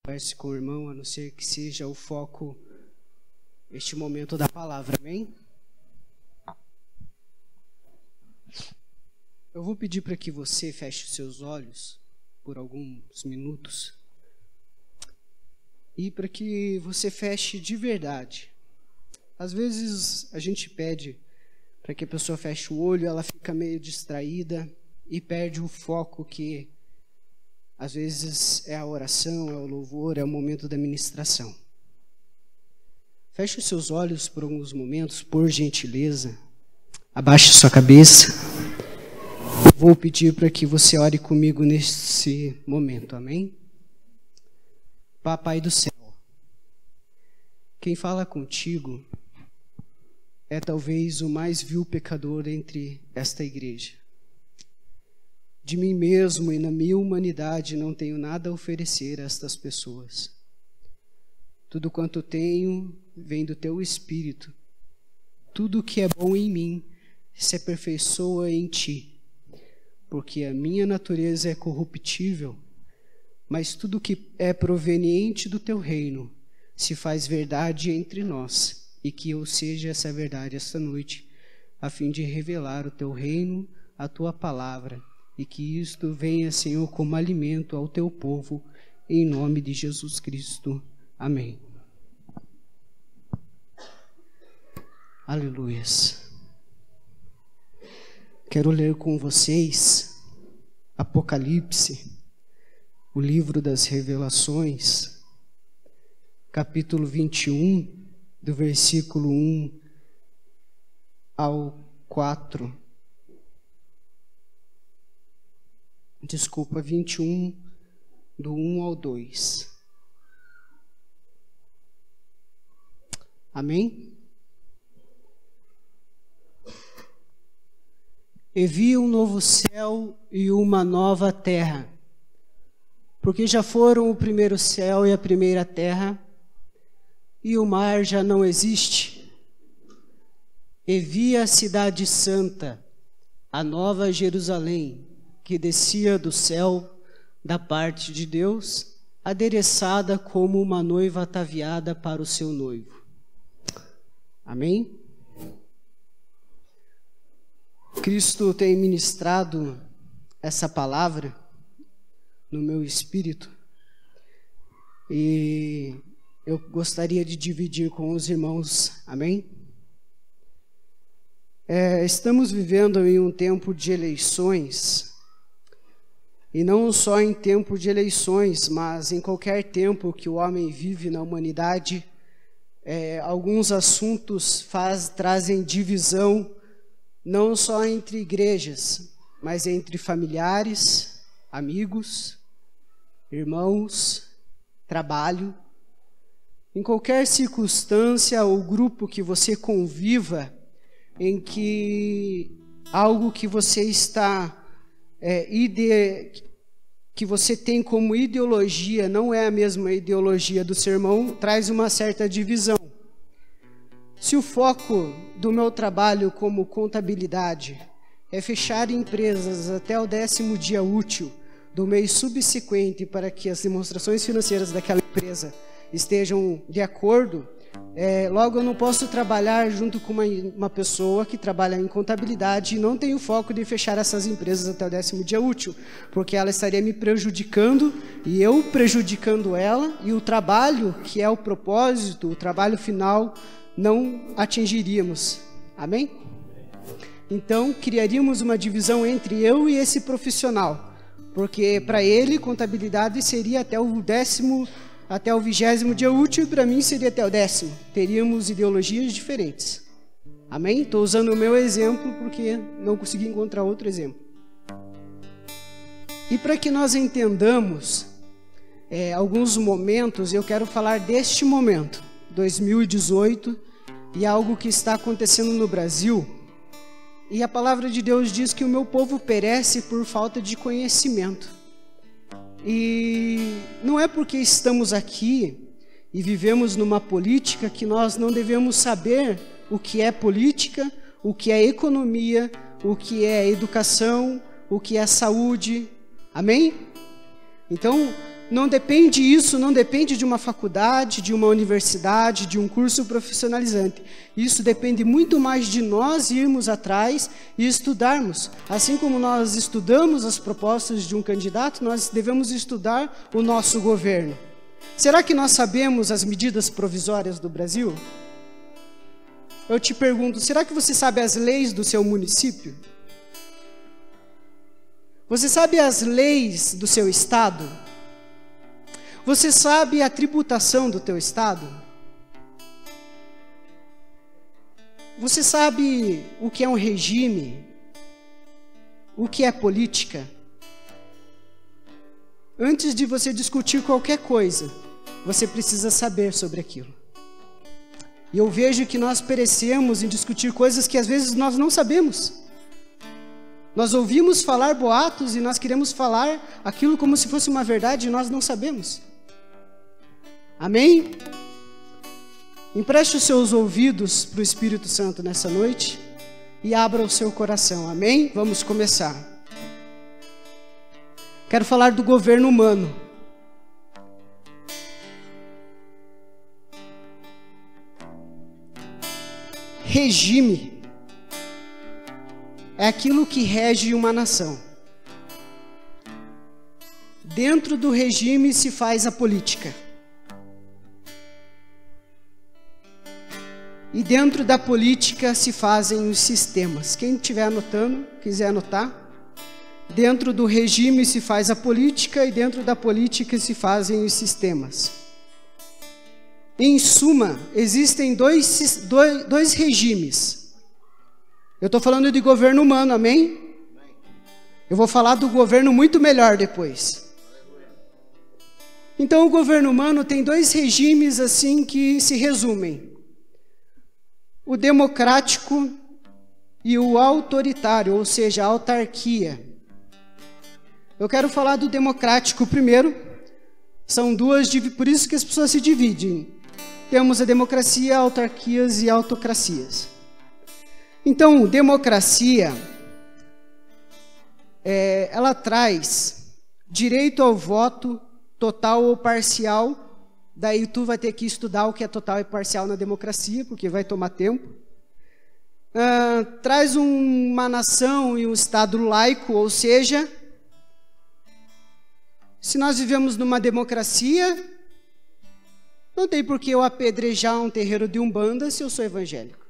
Converse com o irmão, a não ser que seja o foco este momento da palavra, amém? Eu vou pedir para que você feche os seus olhos por alguns minutos e para que você feche de verdade. Às vezes a gente pede para que a pessoa feche o olho, ela fica meio distraída e perde o foco que às vezes é a oração, é o louvor, é o momento da ministração. Feche os seus olhos por alguns momentos, por gentileza. Abaixe sua cabeça. Eu vou pedir para que você ore comigo nesse momento, amém? Papai do céu, quem fala contigo é talvez o mais vil pecador entre esta igreja. De mim mesmo e na minha humanidade não tenho nada a oferecer a estas pessoas. Tudo quanto tenho vem do teu Espírito. Tudo que é bom em mim se aperfeiçoa em ti, porque a minha natureza é corruptível, mas tudo que é proveniente do teu reino se faz verdade entre nós, e que eu seja essa verdade esta noite, a fim de revelar o teu reino, a tua palavra, e que isto venha, Senhor, como alimento ao teu povo, em nome de Jesus Cristo. Amém. Aleluias. Quero ler com vocês Apocalipse, o livro das Revelações, capítulo 21, do versículo 1 ao 4. Desculpa, 21, do 1 ao 2. Amém? E vi um novo céu e uma nova terra, porque já foram o primeiro céu e a primeira terra, e o mar já não existe. E vi a cidade santa, a nova Jerusalém, que descia do céu da parte de Deus, adereçada como uma noiva ataviada para o seu noivo. Amém? Cristo tem ministrado essa palavra no meu espírito e eu gostaria de dividir com os irmãos, amém? Estamos vivendo em um tempo de eleições, e não só em tempo de eleições, mas em qualquer tempo que o homem vive na humanidade, alguns assuntos trazem divisão, não só entre igrejas, mas entre familiares, amigos, irmãos, trabalho. Em qualquer circunstância ou grupo que você conviva, em que algo que você está que você tem como ideologia não é a mesma ideologia do seu irmão, traz uma certa divisão. Se o foco do meu trabalho como contabilidade é fechar empresas até o 10º dia útil do mês subsequente para que as demonstrações financeiras daquela empresa estejam de acordo, logo eu não posso trabalhar junto com uma pessoa que trabalha em contabilidade e não tem o foco de fechar essas empresas até o 10º dia útil, porque ela estaria me prejudicando e eu prejudicando ela, e o trabalho que é o propósito, o trabalho final, não atingiríamos. Amém? Então, criaríamos uma divisão entre eu e esse profissional, porque para ele, contabilidade seria até o 20º dia útil, e para mim seria até o 10º. Teríamos ideologias diferentes. Amém? Estou usando o meu exemplo porque não consegui encontrar outro exemplo. E para que nós entendamos alguns momentos, eu quero falar deste momento, 2018, e algo que está acontecendo no Brasil. E a palavra de Deus diz que o meu povo perece por falta de conhecimento. E não é porque estamos aqui e vivemos numa política que nós não devemos saber o que é política, o que é economia, o que é educação, o que é saúde. Amém? Então, não depende de uma faculdade, de uma universidade, de um curso profissionalizante. Isso depende muito mais de nós irmos atrás e estudarmos. Assim como nós estudamos as propostas de um candidato, nós devemos estudar o nosso governo. Será que nós sabemos as medidas provisórias do Brasil? Eu te pergunto, será que você sabe as leis do seu município? Você sabe as leis do seu estado? Você sabe a tributação do teu estado? Você sabe o que é um regime? O que é política? Antes de você discutir qualquer coisa, você precisa saber sobre aquilo. E eu vejo que nós perecemos em discutir coisas que às vezes nós não sabemos. Nós ouvimos falar boatos e nós queremos falar aquilo como se fosse uma verdade e nós não sabemos. Amém? Empreste os seus ouvidos para o Espírito Santo nessa noite e abra o seu coração. Amém? Vamos começar. Quero falar do governo humano. Regime é aquilo que rege uma nação. Dentro do regime se faz a política. E dentro da política se fazem os sistemas. Quem estiver anotando, quiser anotar. Dentro do regime se faz a política e dentro da política se fazem os sistemas. Em suma, existem dois regimes. Eu estou falando de governo humano, amém? Eu vou falar do governo muito melhor depois. Então, o governo humano tem dois regimes assim que se resumem. O democrático e o autoritário, ou seja, a autarquia. Eu quero falar do democrático primeiro. São duas, por isso que as pessoas se dividem. Temos a democracia, autarquias e autocracias. Então, democracia, ela traz direito ao voto total ou parcial. Daí tu vai ter que estudar o que é total e parcial na democracia, porque vai tomar tempo. Traz uma nação e um estado laico, ou seja, se nós vivemos numa democracia, não tem por que eu apedrejar um terreiro de Umbanda se eu sou evangélico.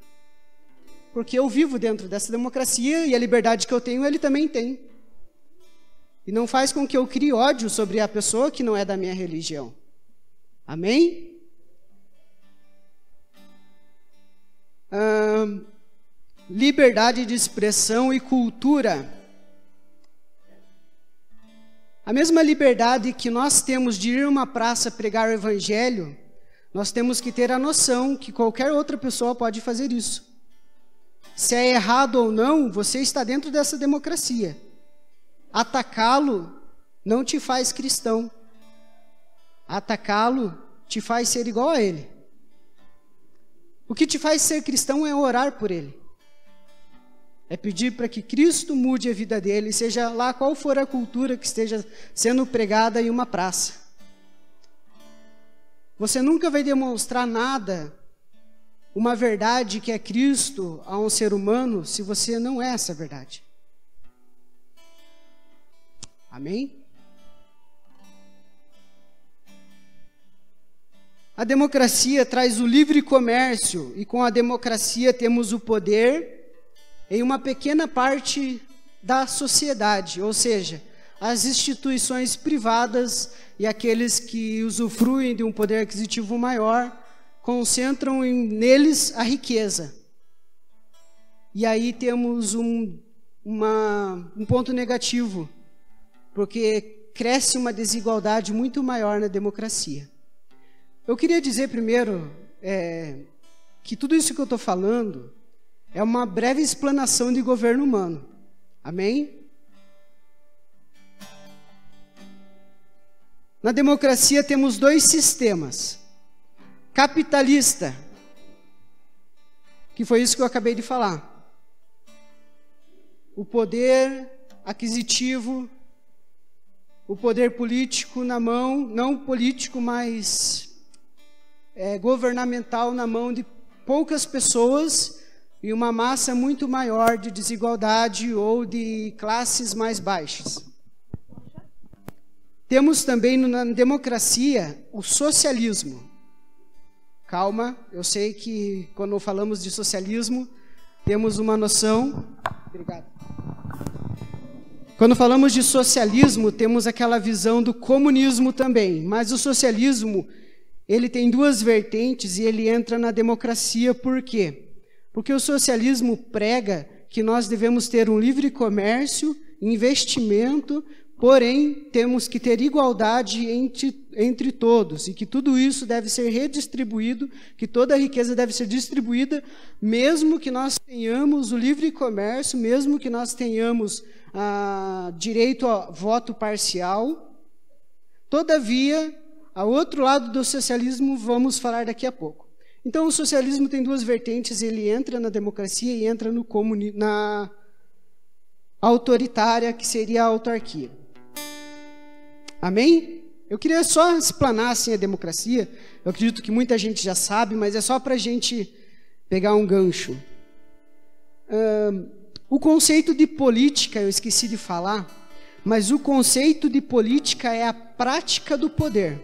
Porque eu vivo dentro dessa democracia e a liberdade que eu tenho, ele também tem. E não faz com que eu crie ódio sobre a pessoa que não é da minha religião. Amém? Liberdade de expressão e cultura. A mesma liberdade que nós temos de ir a uma praça pregar o evangelho, nós temos que ter a noção que qualquer outra pessoa pode fazer isso. Se é errado ou não, você está dentro dessa democracia. Atacá-lo não te faz cristão. Atacá-lo te faz ser igual a ele. O que te faz ser cristão é orar por ele. É pedir para que Cristo mude a vida dele, seja lá qual for a cultura que esteja sendo pregada em uma praça. Você nunca vai demonstrar nada, uma verdade que é Cristo a um ser humano, se você não é essa verdade. Amém? A democracia traz o livre comércio e com a democracia temos o poder em uma pequena parte da sociedade, ou seja, as instituições privadas e aqueles que usufruem de um poder aquisitivo maior concentram neles a riqueza. E aí temos um ponto negativo, porque cresce uma desigualdade muito maior na democracia. Eu queria dizer primeiro que tudo isso que eu estou falando é uma breve explanação de governo humano. Amém? Na democracia temos dois sistemas. Capitalista, que foi isso que eu acabei de falar. O poder aquisitivo, o poder político na mão, não político, mas governamental na mão de poucas pessoas e uma massa muito maior de desigualdade ou de classes mais baixas. Temos também na democracia o socialismo. Calma, eu sei que quando falamos de socialismo, temos uma noção. Obrigado. Quando falamos de socialismo, temos aquela visão do comunismo também, mas o socialismo, ele tem duas vertentes e ele entra na democracia. Por quê? Porque o socialismo prega que nós devemos ter um livre comércio, investimento, porém temos que ter igualdade entre todos e que tudo isso deve ser redistribuído, que toda a riqueza deve ser distribuída, mesmo que nós tenhamos o livre comércio, mesmo que nós tenhamos direito a voto parcial. Todavia, ao outro lado do socialismo, vamos falar daqui a pouco. Então, o socialismo tem duas vertentes, ele entra na democracia e entra na autoritária, que seria a autarquia. Amém? Eu queria só explanar assim a democracia, eu acredito que muita gente já sabe, mas é só para a gente pegar um gancho. O conceito de política, eu esqueci de falar, mas o conceito de política é a prática do poder.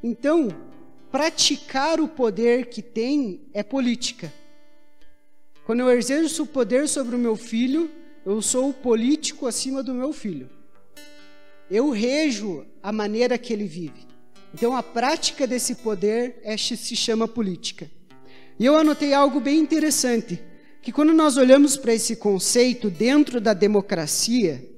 Então, praticar o poder que tem é política. Quando eu exerço o poder sobre o meu filho, eu sou o político acima do meu filho. Eu rejo a maneira que ele vive. Então, a prática desse poder se chama política. E eu anotei algo bem interessante, que quando nós olhamos para esse conceito dentro da democracia,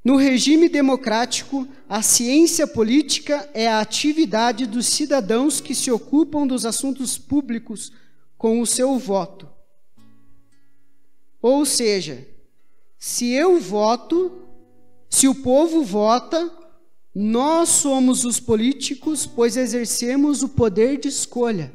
no regime democrático, a ciência política é a atividade dos cidadãos que se ocupam dos assuntos públicos com o seu voto. Ou seja, se eu voto, se o povo vota, nós somos os políticos, pois exercemos o poder de escolha.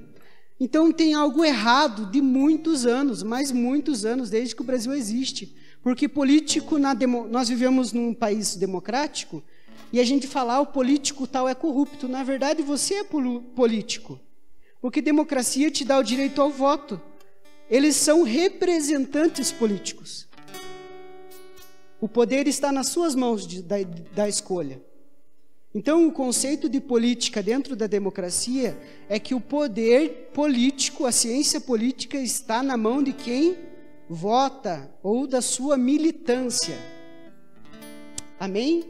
Então tem algo errado de muitos anos, mas muitos anos, desde que o Brasil existe. Porque político, nós vivemos num país democrático, e a gente fala, o político tal é corrupto. Na verdade, você é político. Porque democracia te dá o direito ao voto. Eles são representantes políticos. O poder está nas suas mãos da escolha. Então, o conceito de política dentro da democracia é que o poder político, a ciência política, está na mão de quem vota ou da sua militância. Amém?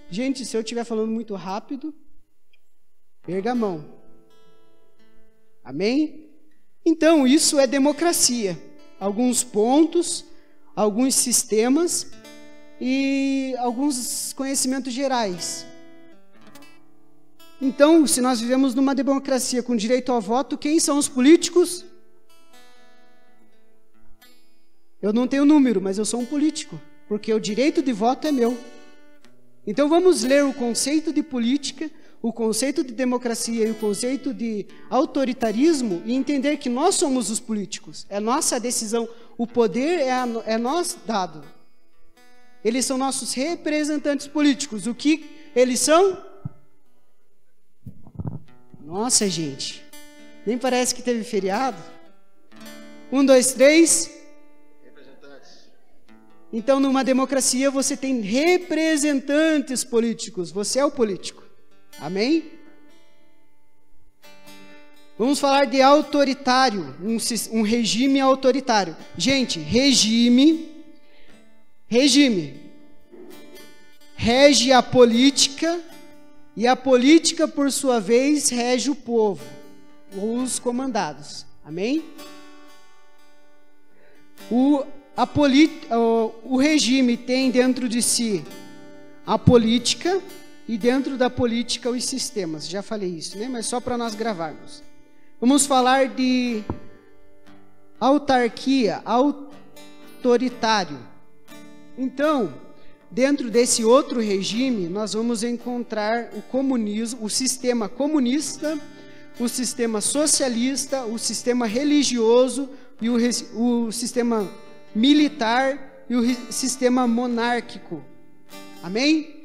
Gente, se eu estiver falando muito rápido, erga a mão. Amém? Então, isso é democracia. Alguns pontos, alguns sistemas e alguns conhecimentos gerais. Então, se nós vivemos numa democracia com direito ao voto, quem são os políticos? Eu não tenho número, mas eu sou um político, porque o direito de voto é meu. Então vamos ler o conceito de política, o conceito de democracia e o conceito de autoritarismo e entender que nós somos os políticos. É nossa decisão, o poder é nós dado. Eles são nossos representantes políticos. O que eles são? Nossa, gente, nem parece que teve feriado. 1, 2, 3. Representantes. Então, numa democracia, você tem representantes políticos. Você é o político. Amém? Vamos falar de autoritário, um regime autoritário. Gente, regime rege a política. E a política, por sua vez, rege o povo, os comandados. Amém? O regime tem dentro de si a política e dentro da política os sistemas. Já falei isso, né? Mas só para nós gravarmos. Vamos falar de autarquia, autoritário. Então, dentro desse outro regime, nós vamos encontrar o comunismo, o sistema comunista, o sistema socialista, o sistema religioso, e o sistema militar e o sistema monárquico. Amém?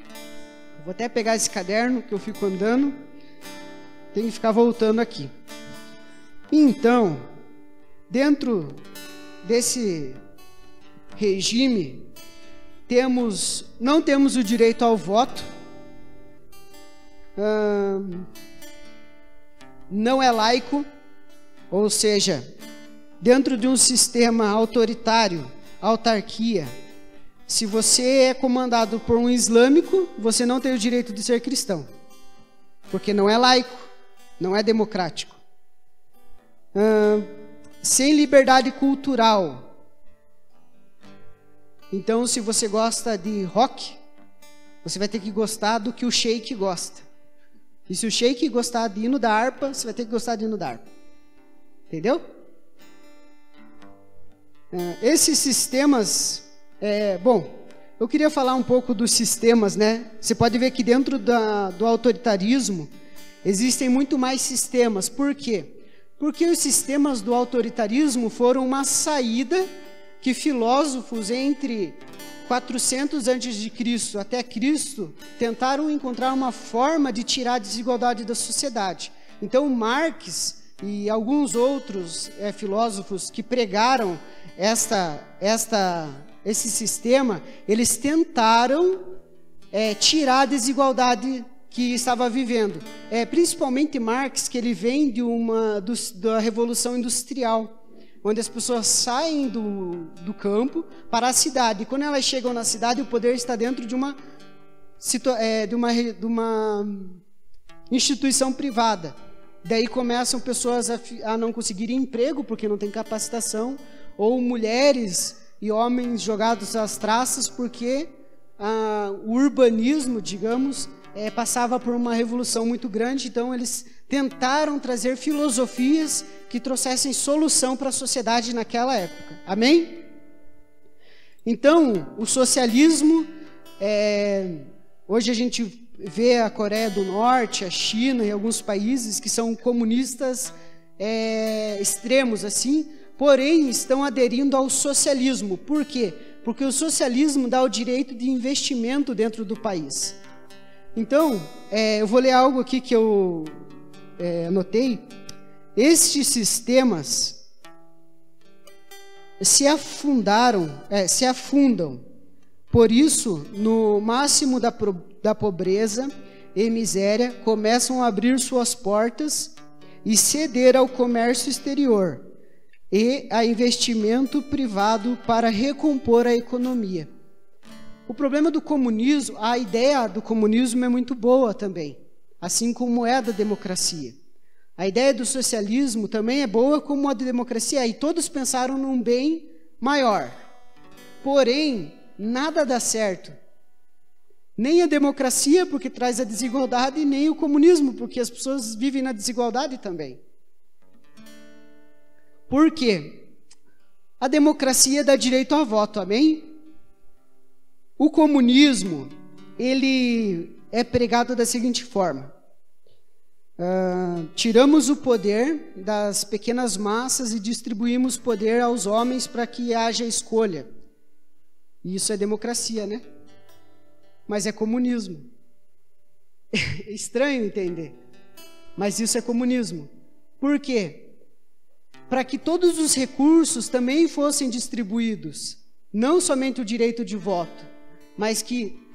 Vou até pegar esse caderno que eu fico andando. Tenho que ficar voltando aqui. Então, dentro desse regime, não temos o direito ao voto, não é laico, ou seja, dentro de um sistema autoritário, autarquia, se você é comandado por um islâmico, você não tem o direito de ser cristão, porque não é laico, não é democrático. Sem liberdade cultural. Então, se você gosta de rock, você vai ter que gostar do que o sheik gosta. E se o sheik gostar de hino da harpa, você vai ter que gostar de hino da harpa. Entendeu? Esses sistemas... eu queria falar um pouco dos sistemas, né? Você pode ver que dentro do autoritarismo existem muito mais sistemas. Por quê? Porque os sistemas do autoritarismo foram uma saída que filósofos entre 400 a.C. até Cristo tentaram encontrar uma forma de tirar a desigualdade da sociedade. Então Marx e alguns outros filósofos que pregaram esse sistema, eles tentaram tirar a desigualdade que estava vivendo. Principalmente Marx, que ele vem da Revolução Industrial, onde as pessoas saem do campo para a cidade. E quando elas chegam na cidade, o poder está dentro de uma instituição privada. Daí começam pessoas a não conseguirem emprego, porque não tem capacitação, ou mulheres e homens jogados às traças, porque o urbanismo, digamos, passava por uma revolução muito grande. Então eles tentaram trazer filosofias que trouxessem solução para a sociedade naquela época. Amém? Então, o socialismo, hoje a gente vê a Coreia do Norte, a China e alguns países que são comunistas extremos assim, porém estão aderindo ao socialismo. Por quê? Porque o socialismo dá o direito de investimento dentro do país. Então, eu vou ler algo aqui que eu anotei. Estes sistemas se afundam, por isso, no máximo da pobreza e miséria, começam a abrir suas portas e ceder ao comércio exterior e a investimento privado para recompor a economia. O problema do comunismo, a ideia do comunismo é muito boa também, assim como é a da democracia. A ideia do socialismo também é boa como a da democracia, e todos pensaram num bem maior. Porém, nada dá certo. Nem a democracia, porque traz a desigualdade, nem o comunismo, porque as pessoas vivem na desigualdade também. Por quê? A democracia dá direito ao voto, amém? O comunismo, ele é pregado da seguinte forma: tiramos o poder das pequenas massas e distribuímos poder aos homens para que haja escolha. Isso é democracia, né? Mas é comunismo. É estranho entender, mas isso é comunismo. Por quê? Para que todos os recursos também fossem distribuídos, não somente o direito de voto, mas que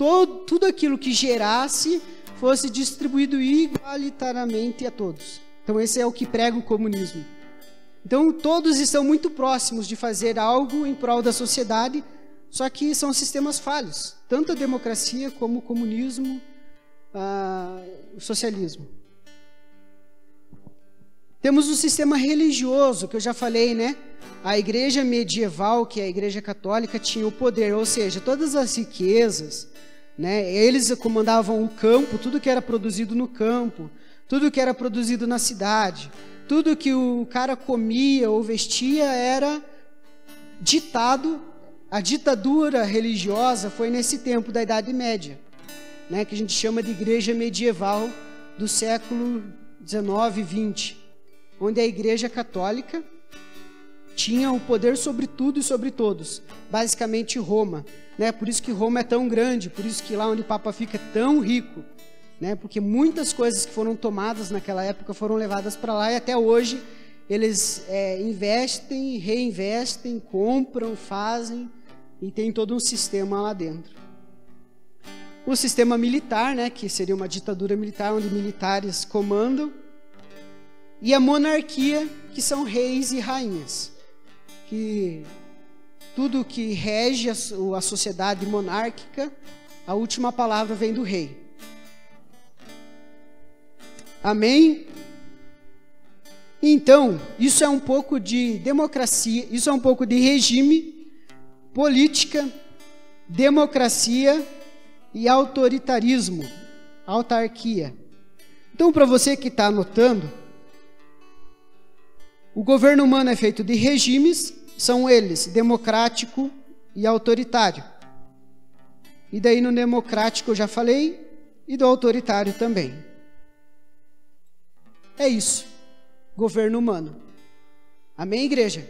tudo aquilo que gerasse fosse distribuído igualitariamente a todos. Então esse é o que prega o comunismo. Então todos estão muito próximos de fazer algo em prol da sociedade, só que são sistemas falhos, tanto a democracia como o comunismo, o socialismo. Temos o sistema religioso, que eu já falei, né? A igreja medieval, que é a igreja católica, tinha o poder, ou seja, todas as riquezas, né? Eles comandavam o campo, tudo que era produzido no campo, tudo que era produzido na cidade, tudo que o cara comia ou vestia era ditado. A ditadura religiosa foi nesse tempo da Idade Média, né? Que a gente chama de igreja medieval do século 19 e 20, onde a igreja católica tinha o poder sobre tudo e sobre todos, basicamente Roma, né? Por isso que Roma é tão grande, por isso que lá onde o Papa fica é tão rico, né? Porque muitas coisas que foram tomadas naquela época foram levadas para lá e até hoje eles investem, reinvestem, compram, fazem e tem todo um sistema lá dentro. O sistema militar, né? Que seria uma ditadura militar onde militares comandam, e a monarquia, que são reis e rainhas, que tudo que rege a sociedade monárquica, a última palavra vem do rei. Amém? Então, isso é um pouco de democracia, isso é um pouco de regime, política, democracia e autoritarismo, autarquia. Então, para você que está anotando, o governo humano é feito de regimes, são eles democrático e autoritário. E daí no democrático eu já falei, e do autoritário também. É isso, governo humano. Amém, igreja?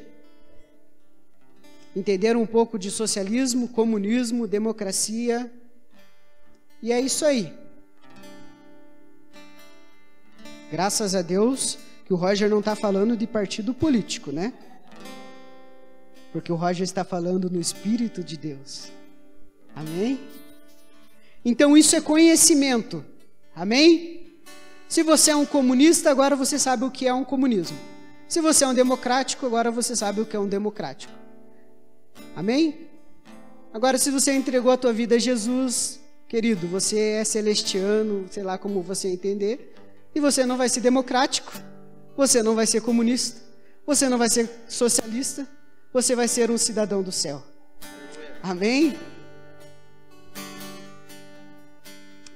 Entenderam um pouco de socialismo, comunismo, democracia, e é isso aí. Graças a Deus que o Roger não está falando de partido político, né? Porque o Roger está falando no Espírito de Deus. Amém? Então isso é conhecimento. Amém? Se você é um comunista, agora você sabe o que é um comunismo. Se você é um democrático, agora você sabe o que é um democrático. Amém? Agora, se você entregou a tua vida a Jesus, querido, você é celestiano, sei lá como você entender, e você não vai ser democrático, você não vai ser comunista, você não vai ser socialista, você vai ser um cidadão do céu. Amém?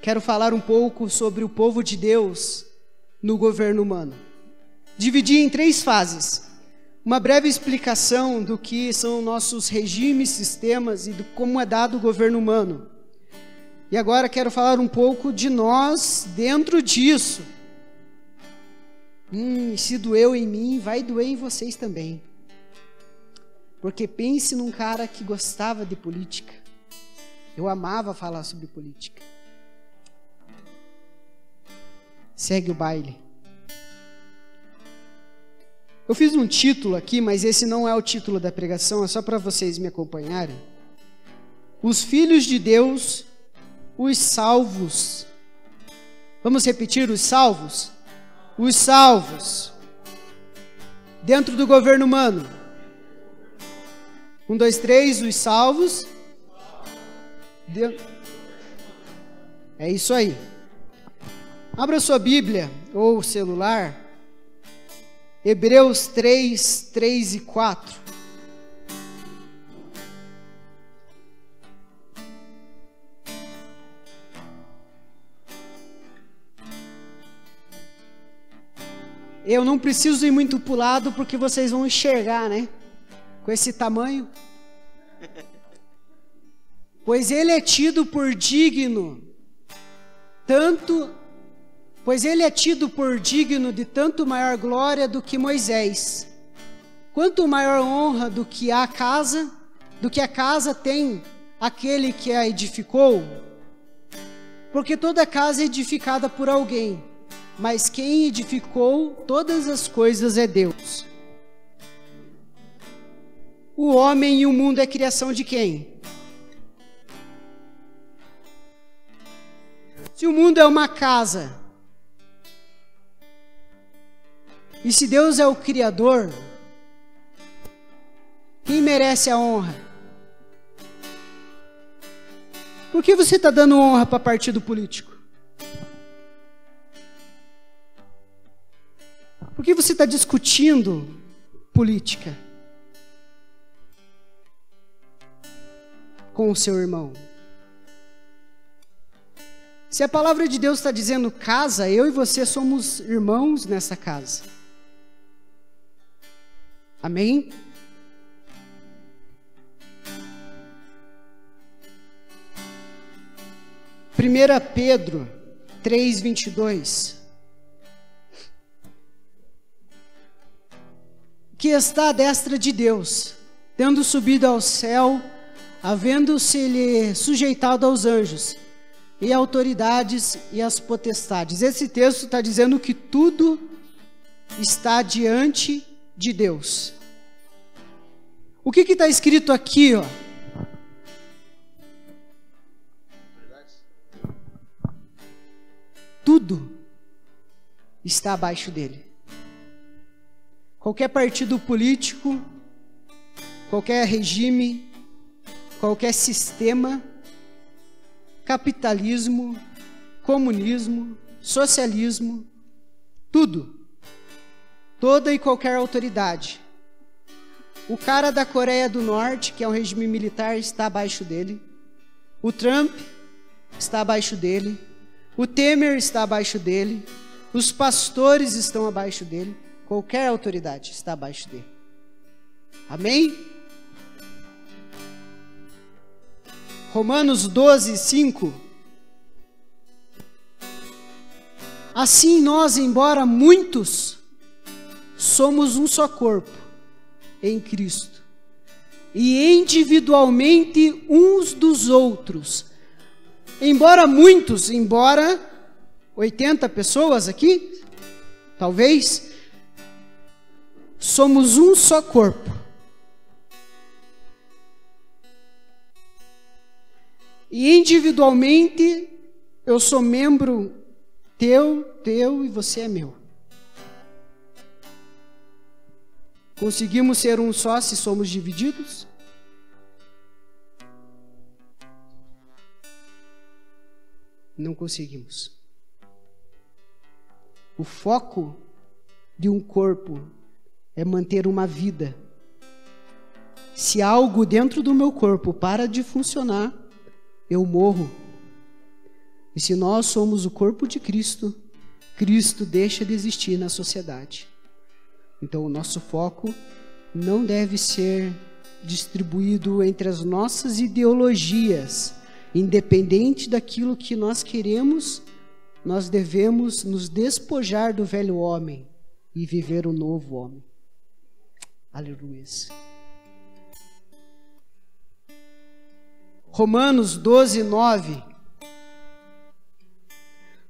Quero falar um pouco sobre o povo de Deus no governo humano. Dividi em 3 fases. Uma breve explicação do que são nossos regimes, sistemas e de como é dado o governo humano. E agora quero falar um pouco de nós dentro disso. Se doeu em mim, vai doer em vocês também. Porque pense num cara que gostava de política. Eu amava falar sobre política. Segue o baile. Eu fiz um título aqui, mas esse não é o título da pregação, é só para vocês me acompanharem. Os filhos de Deus, os salvos. Vamos repetir, os salvos? Os salvos. Dentro do governo humano. 1, 2, 3, os salvos. É isso aí. Abra sua Bíblia ou celular. Hebreus 3, 3 e 4. Eu não preciso ir muito para o lado porque vocês vão enxergar, né? Com esse tamanho. Pois ele é tido por digno, de tanto maior glória do que Moisés. Quanto maior honra do que a casa tem aquele que a edificou. Porque toda casa é edificada por alguém, mas quem edificou todas as coisas é Deus. O homem e o mundo é criação de quem? Se o mundo é uma casa, e se Deus é o Criador, quem merece a honra? Por que você está dando honra para partido político? Por que você está discutindo política com o seu irmão? Se a palavra de Deus está dizendo casa, eu e você somos irmãos nessa casa. Amém? Primeira Pedro 3:22. O que está à destra de Deus, tendo subido ao céu, havendo-se-lhe sujeitado aos anjos, e autoridades e as potestades. Esse texto está dizendo que tudo está diante de Deus. O que está escrito aqui, ó? Tudo está abaixo dele. Qualquer partido político, qualquer regime, qualquer sistema, capitalismo, comunismo, socialismo, tudo, toda e qualquer autoridade. O cara da Coreia do Norte, que é um regime militar, está abaixo dele. O Trump está abaixo dele. O Temer está abaixo dele. Os pastores estão abaixo dele. Qualquer autoridade está abaixo dele. Amém? Romanos 12, 5. Assim nós, embora muitos, somos um só corpo em Cristo, e individualmente uns dos outros. Embora muitos, embora 80 pessoas aqui, talvez, somos um só corpo. E individualmente, eu sou membro teu e você é meu. Conseguimos ser um só se somos divididos? Não conseguimos. O foco de um corpo é manter uma vida. Se algo dentro do meu corpo para de funcionar, eu morro. E se nós somos o corpo de Cristo, Cristo deixa de existir na sociedade. Então o nosso foco não deve ser distribuído entre as nossas ideologias. Independente daquilo que nós queremos, nós devemos nos despojar do velho homem e viver o novo homem. Aleluia. Romanos 12, 9.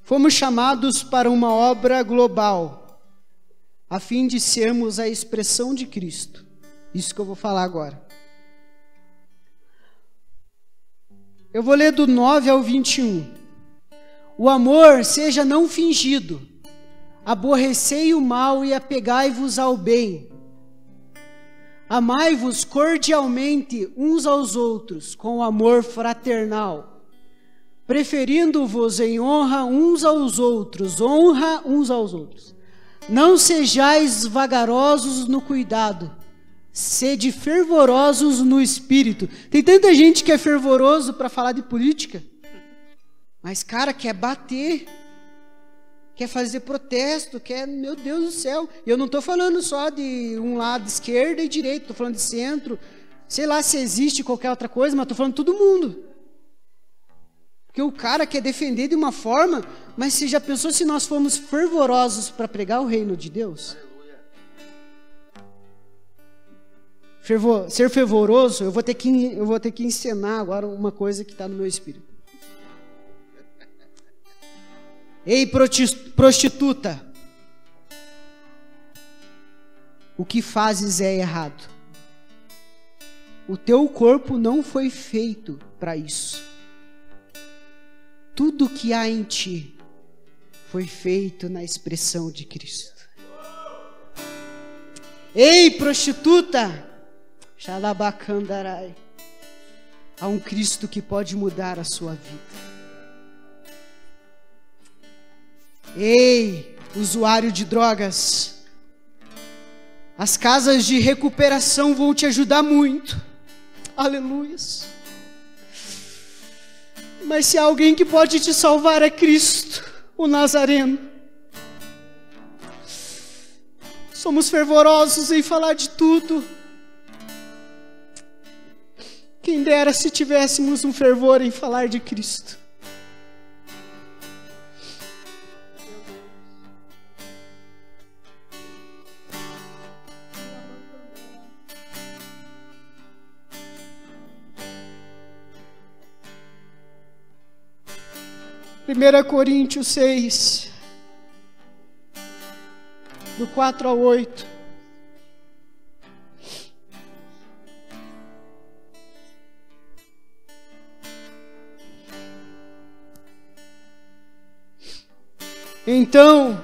Fomos chamados para uma obra global, a fim de sermos a expressão de Cristo. Isso que eu vou falar agora. Eu vou ler do 9 ao 21. O amor seja não fingido. Aborrecei o mal e apegai-vos ao bem. Amai-vos cordialmente uns aos outros, com amor fraternal, preferindo-vos em honra uns aos outros. Honra uns aos outros. Não sejais vagarosos no cuidado, sede fervorosos no espírito. Tem tanta gente que é fervoroso para falar de política, mas cara, quer bater, quer fazer protesto, quer, meu Deus do céu. E eu não estou falando só de um lado, esquerda e direita, estou falando de centro, sei lá se existe qualquer outra coisa, mas estou falando de todo mundo. Porque o cara quer defender de uma forma, mas você já pensou se nós formos fervorosos para pregar o reino de Deus? Ser fervoroso, eu vou ter que encenar agora uma coisa que está no meu espírito. Ei, prostituta, o que fazes é errado. O teu corpo não foi feito para isso. Tudo que há em ti foi feito na expressão de Cristo. Ei, prostituta, xalabacandarai, há um Cristo que pode mudar a sua vida. Ei, usuário de drogas, as casas de recuperação vão te ajudar muito. Aleluias. Mas se há alguém que pode te salvar é Cristo, o Nazareno. Somos fervorosos em falar de tudo. Quem dera se tivéssemos um fervor em falar de Cristo. 1 Coríntios 6, do 4 ao 8. Então,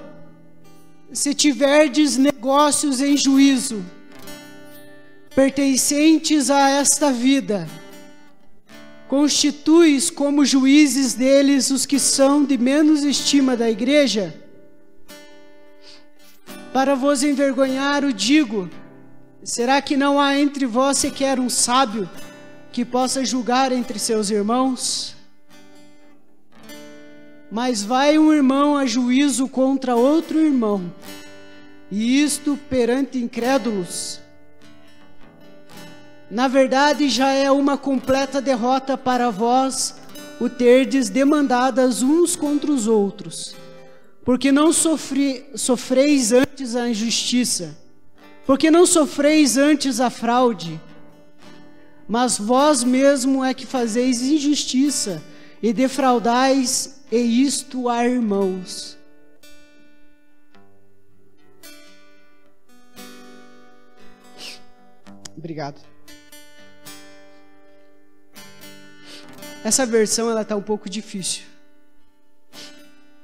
se tiverdes negócios em juízo, pertencentes a esta vida, constituis como juízes deles os que são de menos estima da igreja? Para vos envergonhar o digo, será que não há entre vós sequer um sábio que possa julgar entre seus irmãos? Mas vai um irmão a juízo contra outro irmão, e isto perante incrédulos. Na verdade, já é uma completa derrota para vós o terdes demandadas uns contra os outros, porque não sofreis antes a injustiça, porque não sofreis antes a fraude, mas vós mesmo é que fazeis injustiça e defraudais, e isto a irmãos. Obrigado. Essa versão ela está um pouco difícil.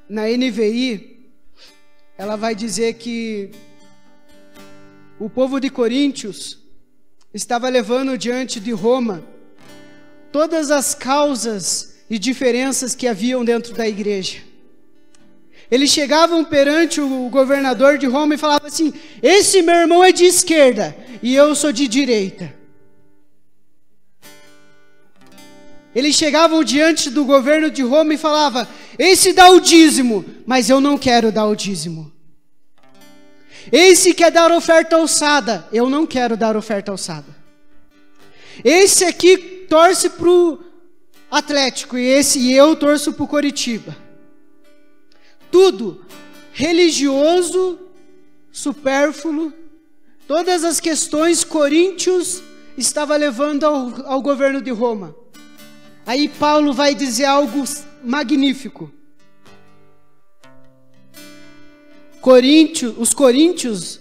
Na NVI, ela vai dizer que o povo de Coríntios estava levando diante de Roma todas as causas e diferenças que haviam dentro da igreja. Eles chegavam perante o governador de Roma e falavam assim: esse meu irmão é de esquerda e eu sou de direita. Eles chegavam diante do governo de Roma e falavam: esse dá o dízimo, mas eu não quero dar o dízimo. Esse quer dar oferta alçada, eu não quero dar oferta alçada. Esse aqui torce para o Atlético e eu torço para o Coritiba. Tudo religioso, supérfluo, todas as questões Coríntios estava levando ao governo de Roma. Aí Paulo vai dizer algo magnífico. Os coríntios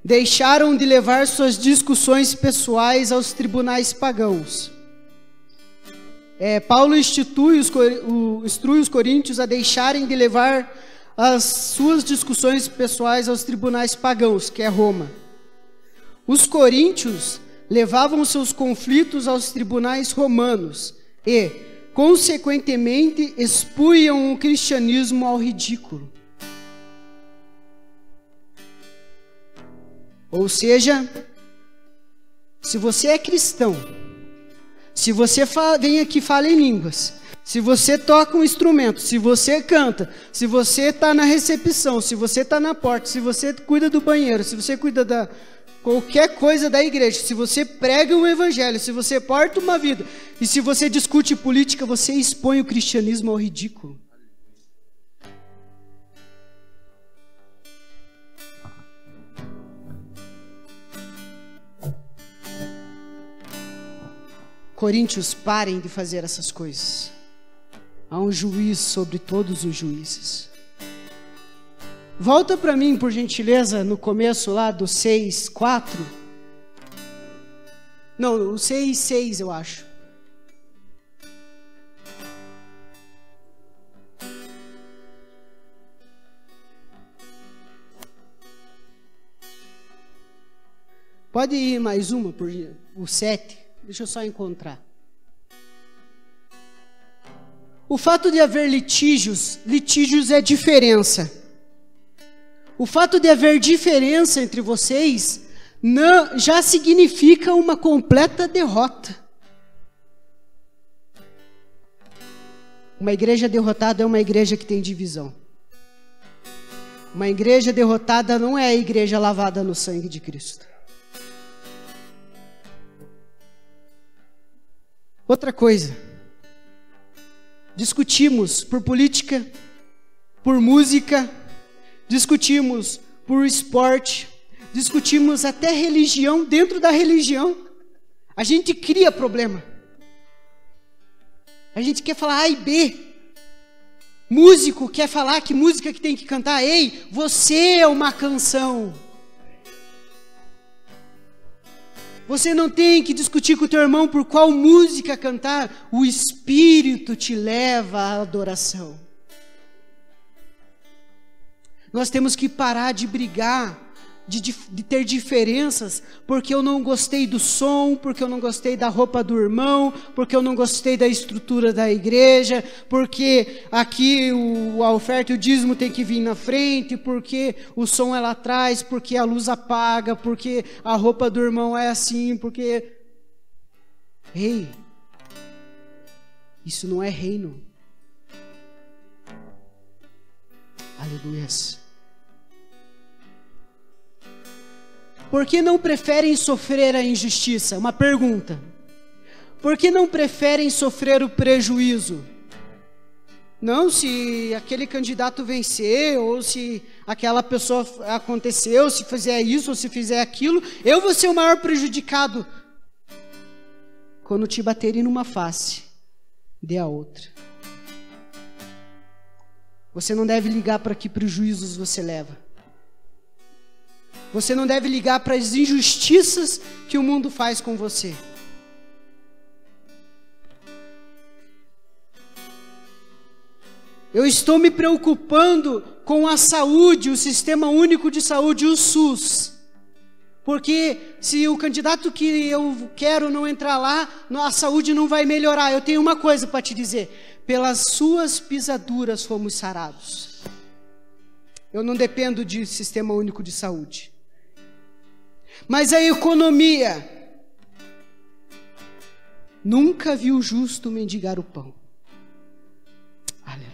deixaram de levar suas discussões pessoais aos tribunais pagãos. Paulo instrui os coríntios a deixarem de levar as suas discussões pessoais aos tribunais pagãos, que é Roma. Os coríntios levavam seus conflitos aos tribunais romanos e, consequentemente, expunham o cristianismo ao ridículo. Ou seja, se você é cristão, se você vem aqui e fala em línguas, se você toca um instrumento, se você canta, se você está na recepção, se você está na porta, se você cuida do banheiro, se você cuida da qualquer coisa da igreja, se você prega o evangelho, se você porta uma vida, e se você discute política, você expõe o cristianismo ao ridículo. Coríntios, parem de fazer essas coisas. Há um juiz sobre todos os juízes. Volta para mim, por gentileza, no começo lá do 6:4. Não, o 6:6 eu acho. Pode ir mais uma, por o 7. Deixa eu só encontrar. O fato de haver litígios é diferença. O fato de haver diferença entre vocês já significa uma completa derrota. Uma igreja derrotada é uma igreja que tem divisão. Uma igreja derrotada não é a igreja lavada no sangue de Cristo. Outra coisa, discutimos por política, por música, discutimos por esporte, discutimos até religião dentro da religião. A gente cria problema. A gente quer falar A e B. Músico quer falar que música que tem que cantar. Ei, você é uma canção. Você não tem que discutir com o teu irmão por qual música cantar. O Espírito te leva à adoração. Nós temos que parar de brigar, de ter diferenças, porque eu não gostei do som, porque eu não gostei da roupa do irmão, porque eu não gostei da estrutura da igreja, porque aqui a oferta e o dízimo tem que vir na frente, porque o som é lá atrás, porque a luz apaga, porque a roupa do irmão é assim, porque... Ei, isso não é reino. Aleluia. Por que não preferem sofrer a injustiça? Uma pergunta. Por que não preferem sofrer o prejuízo? Não se aquele candidato vencer, ou se aquela pessoa aconteceu, se fizer isso ou se fizer aquilo, eu vou ser o maior prejudicado. Quando te baterem numa face, dê a outra. Você não deve ligar para que prejuízos você leva. Você não deve ligar para as injustiças que o mundo faz com você. Eu estou me preocupando com a saúde, o Sistema Único de Saúde, o SUS. Porque se o candidato que eu quero não entrar lá, a saúde não vai melhorar. Eu tenho uma coisa para te dizer. Pelas suas pisaduras fomos sarados. Eu não dependo de Sistema Único de Saúde. Mas a economia, nunca vi o justo mendigar o pão. Aleluia.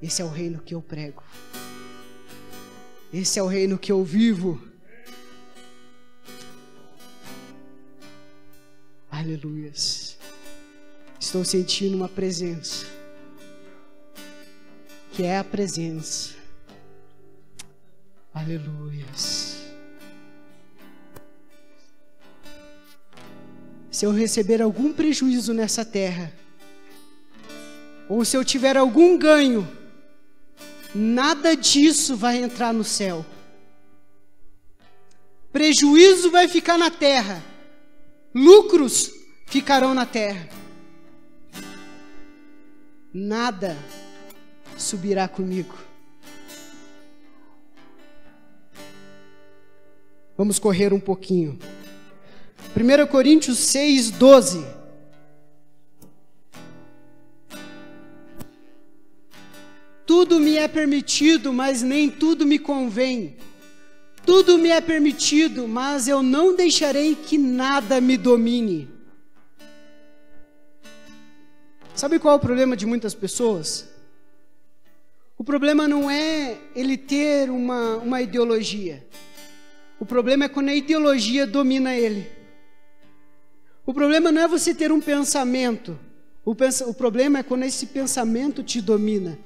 Esse é o reino que eu prego. Esse é o reino que eu vivo. Aleluia. Estou sentindo uma presença, que é a presença. Aleluias. Se eu receber algum prejuízo nessa terra, ou se eu tiver algum ganho, nada disso vai entrar no céu. Prejuízo vai ficar na terra, lucros ficarão na terra. Nada subirá comigo. Vamos correr um pouquinho. 1 Coríntios 6:12. Tudo me é permitido, mas nem tudo me convém. Tudo me é permitido, mas eu não deixarei que nada me domine. Sabe qual é o problema de muitas pessoas? O problema não é ele ter uma ideologia. O problema é quando a ideologia domina ele. O problema não é você ter um pensamento. O problema é quando esse pensamento te domina.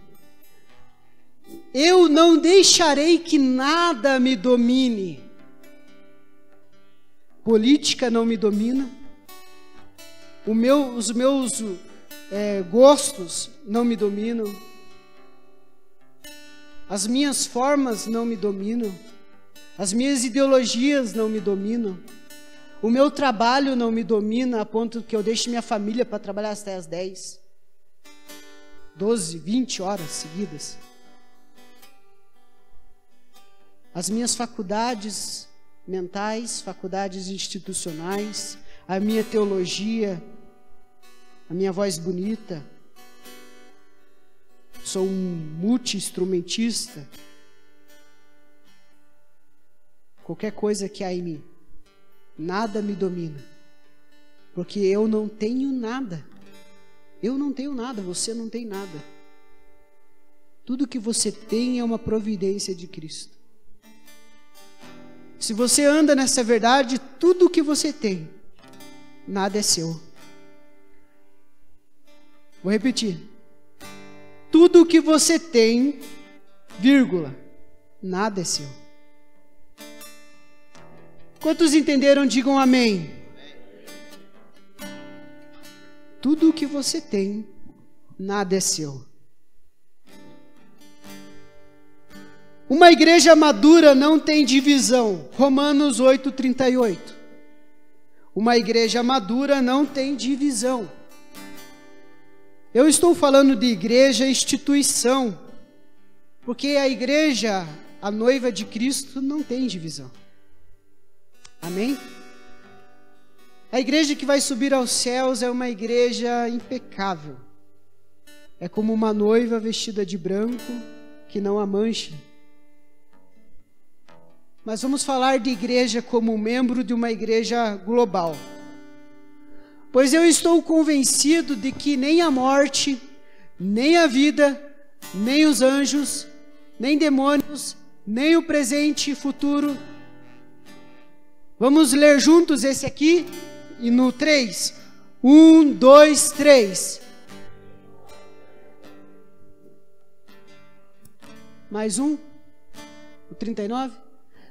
Eu não deixarei que nada me domine. Política não me domina. Os meus gostos não me dominam. As minhas formas não me dominam. As minhas ideologias não me dominam. O meu trabalho não me domina a ponto que eu deixe minha família para trabalhar até as 10, 12, 20 horas seguidas. As minhas faculdades mentais, faculdades institucionais, a minha teologia, a minha voz bonita. Sou um multi-instrumentista. Qualquer coisa que há em mim, nada me domina, porque eu não tenho nada. Eu não tenho nada, você não tem nada. Tudo que você tem é uma providência de Cristo. Se você anda nessa verdade, tudo que você tem, nada é seu. Vou repetir. Tudo que você tem, vírgula, nada é seu. Quantos entenderam, digam amém. Tudo o que você tem, nada é seu. Uma igreja madura não tem divisão. Romanos 8:38. Uma igreja madura não tem divisão. Eu estou falando de igreja instituição, porque a igreja, a noiva de Cristo, não tem divisão. Amém? A igreja que vai subir aos céus é uma igreja impecável. É como uma noiva vestida de branco, que não há mancha. Mas vamos falar de igreja como membro de uma igreja global. Pois eu estou convencido de que nem a morte, nem a vida, nem os anjos, nem demônios, nem o presente e futuro. Vamos ler juntos esse aqui? E no 3. 1, 2, 3. Mais um. O 39.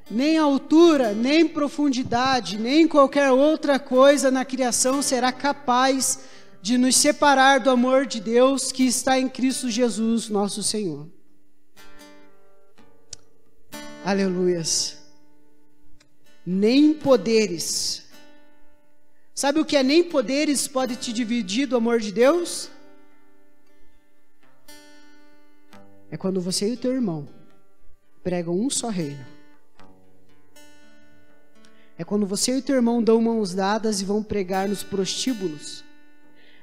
Nem altura, nem profundidade, nem qualquer outra coisa na criação será capaz de nos separar do amor de Deus que está em Cristo Jesus, nosso Senhor. Aleluias. Nem poderes. Sabe o que é nem poderes pode te dividir do amor de Deus? É quando você e o teu irmão pregam um só reino. É quando você e o teu irmão dão mãos dadas e vão pregar nos prostíbulos.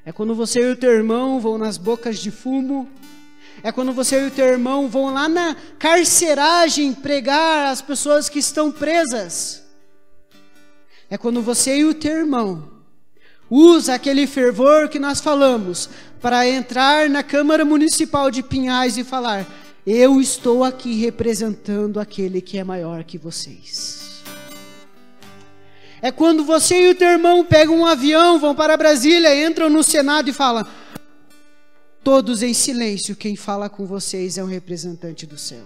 É quando você e o teu irmão vão nas bocas de fumo. É quando você e o teu irmão vão lá na carceragem pregar às pessoas que estão presas. É quando você e o teu irmão usa aquele fervor que nós falamos para entrar na Câmara Municipal de Pinhais e falar: eu estou aqui representando aquele que é maior que vocês. É quando você e o teu irmão pegam um avião, vão para Brasília, entram no Senado e falam: todos em silêncio, quem fala com vocês é um representante do céu.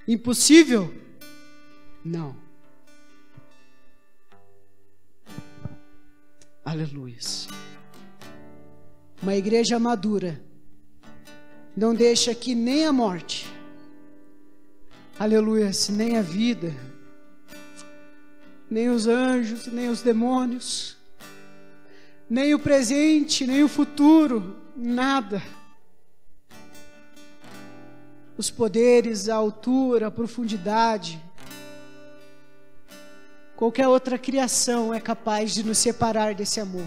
Impossível? Não. Aleluias. Uma igreja madura não deixa que nem a morte, aleluias, nem a vida, nem os anjos, nem os demônios, nem o presente, nem o futuro, nada. Os poderes, a altura, a profundidade, qualquer outra criação é capaz de nos separar desse amor.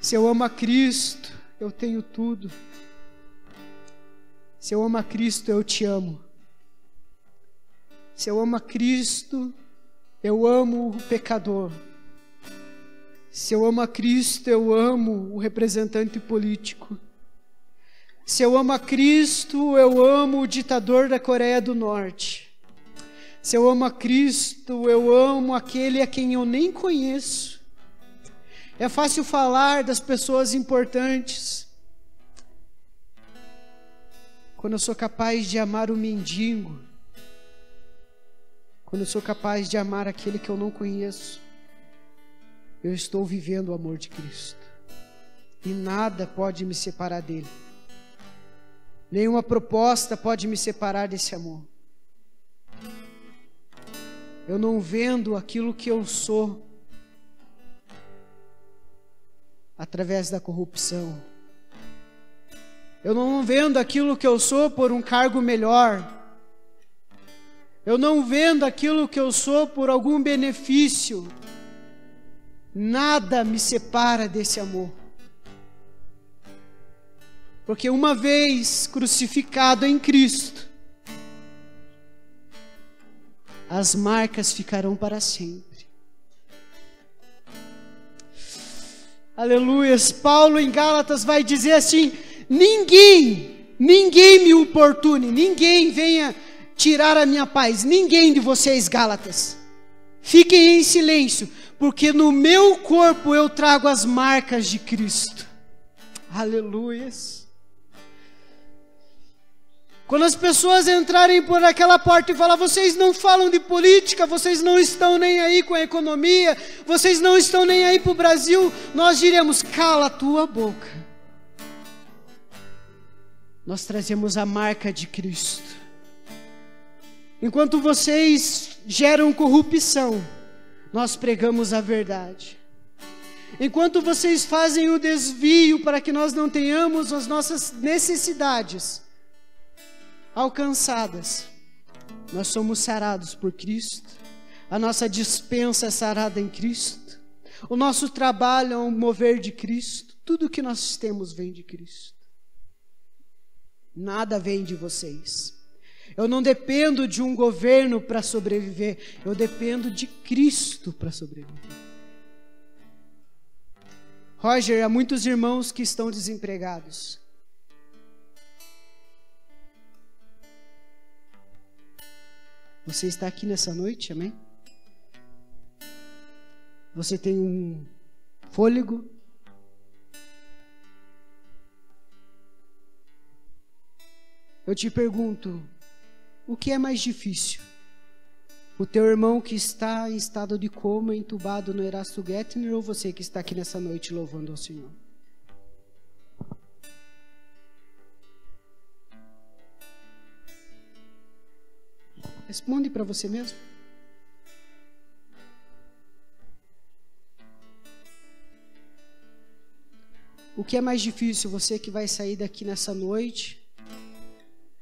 Se eu amo a Cristo, eu tenho tudo. Se eu amo a Cristo, eu te amo. Se eu amo a Cristo, eu amo o pecador. Se eu amo a Cristo, eu amo o representante político. Se eu amo a Cristo, eu amo o ditador da Coreia do Norte. Se eu amo a Cristo, eu amo aquele a quem eu nem conheço. É fácil falar das pessoas importantes quando eu sou capaz de amar o mendigo, quando eu sou capaz de amar aquele que eu não conheço. Eu estou vivendo o amor de Cristo e nada pode me separar dele. Nenhuma proposta pode me separar desse amor. Eu não vendo aquilo que eu sou através da corrupção. Eu não vendo aquilo que eu sou por um cargo melhor. Eu não vendo aquilo que eu sou por algum benefício. Nada me separa desse amor. Porque uma vez crucificado em Cristo, as marcas ficarão para sempre. Aleluias. Paulo em Gálatas vai dizer assim: ninguém me importune, ninguém venha tirar a minha paz, ninguém de vocês, Gálatas. Fiquem em silêncio, porque no meu corpo eu trago as marcas de Cristo. Aleluias. Quando as pessoas entrarem por aquela porta e falar, vocês não falam de política, vocês não estão nem aí com a economia, vocês não estão nem aí para o Brasil, nós diremos, cala a tua boca. Nós trazemos a marca de Cristo. Enquanto vocês geram corrupção, nós pregamos a verdade. Enquanto vocês fazem o desvio para que nós não tenhamos as nossas necessidades alcançadas, nós somos sarados por Cristo, a nossa despensa é sarada em Cristo, o nosso trabalho é um mover de Cristo, tudo que nós temos vem de Cristo, nada vem de vocês. Eu não dependo de um governo para sobreviver, eu dependo de Cristo para sobreviver. Roger, há muitos irmãos que estão desempregados. Você está aqui nessa noite, amém? Você tem um fôlego? Eu te pergunto, o que é mais difícil? O teu irmão que está em estado de coma, entubado no Erasto Gettner, ou você que está aqui nessa noite louvando ao Senhor? Responde para você mesmo. O que é mais difícil, você que vai sair daqui nessa noite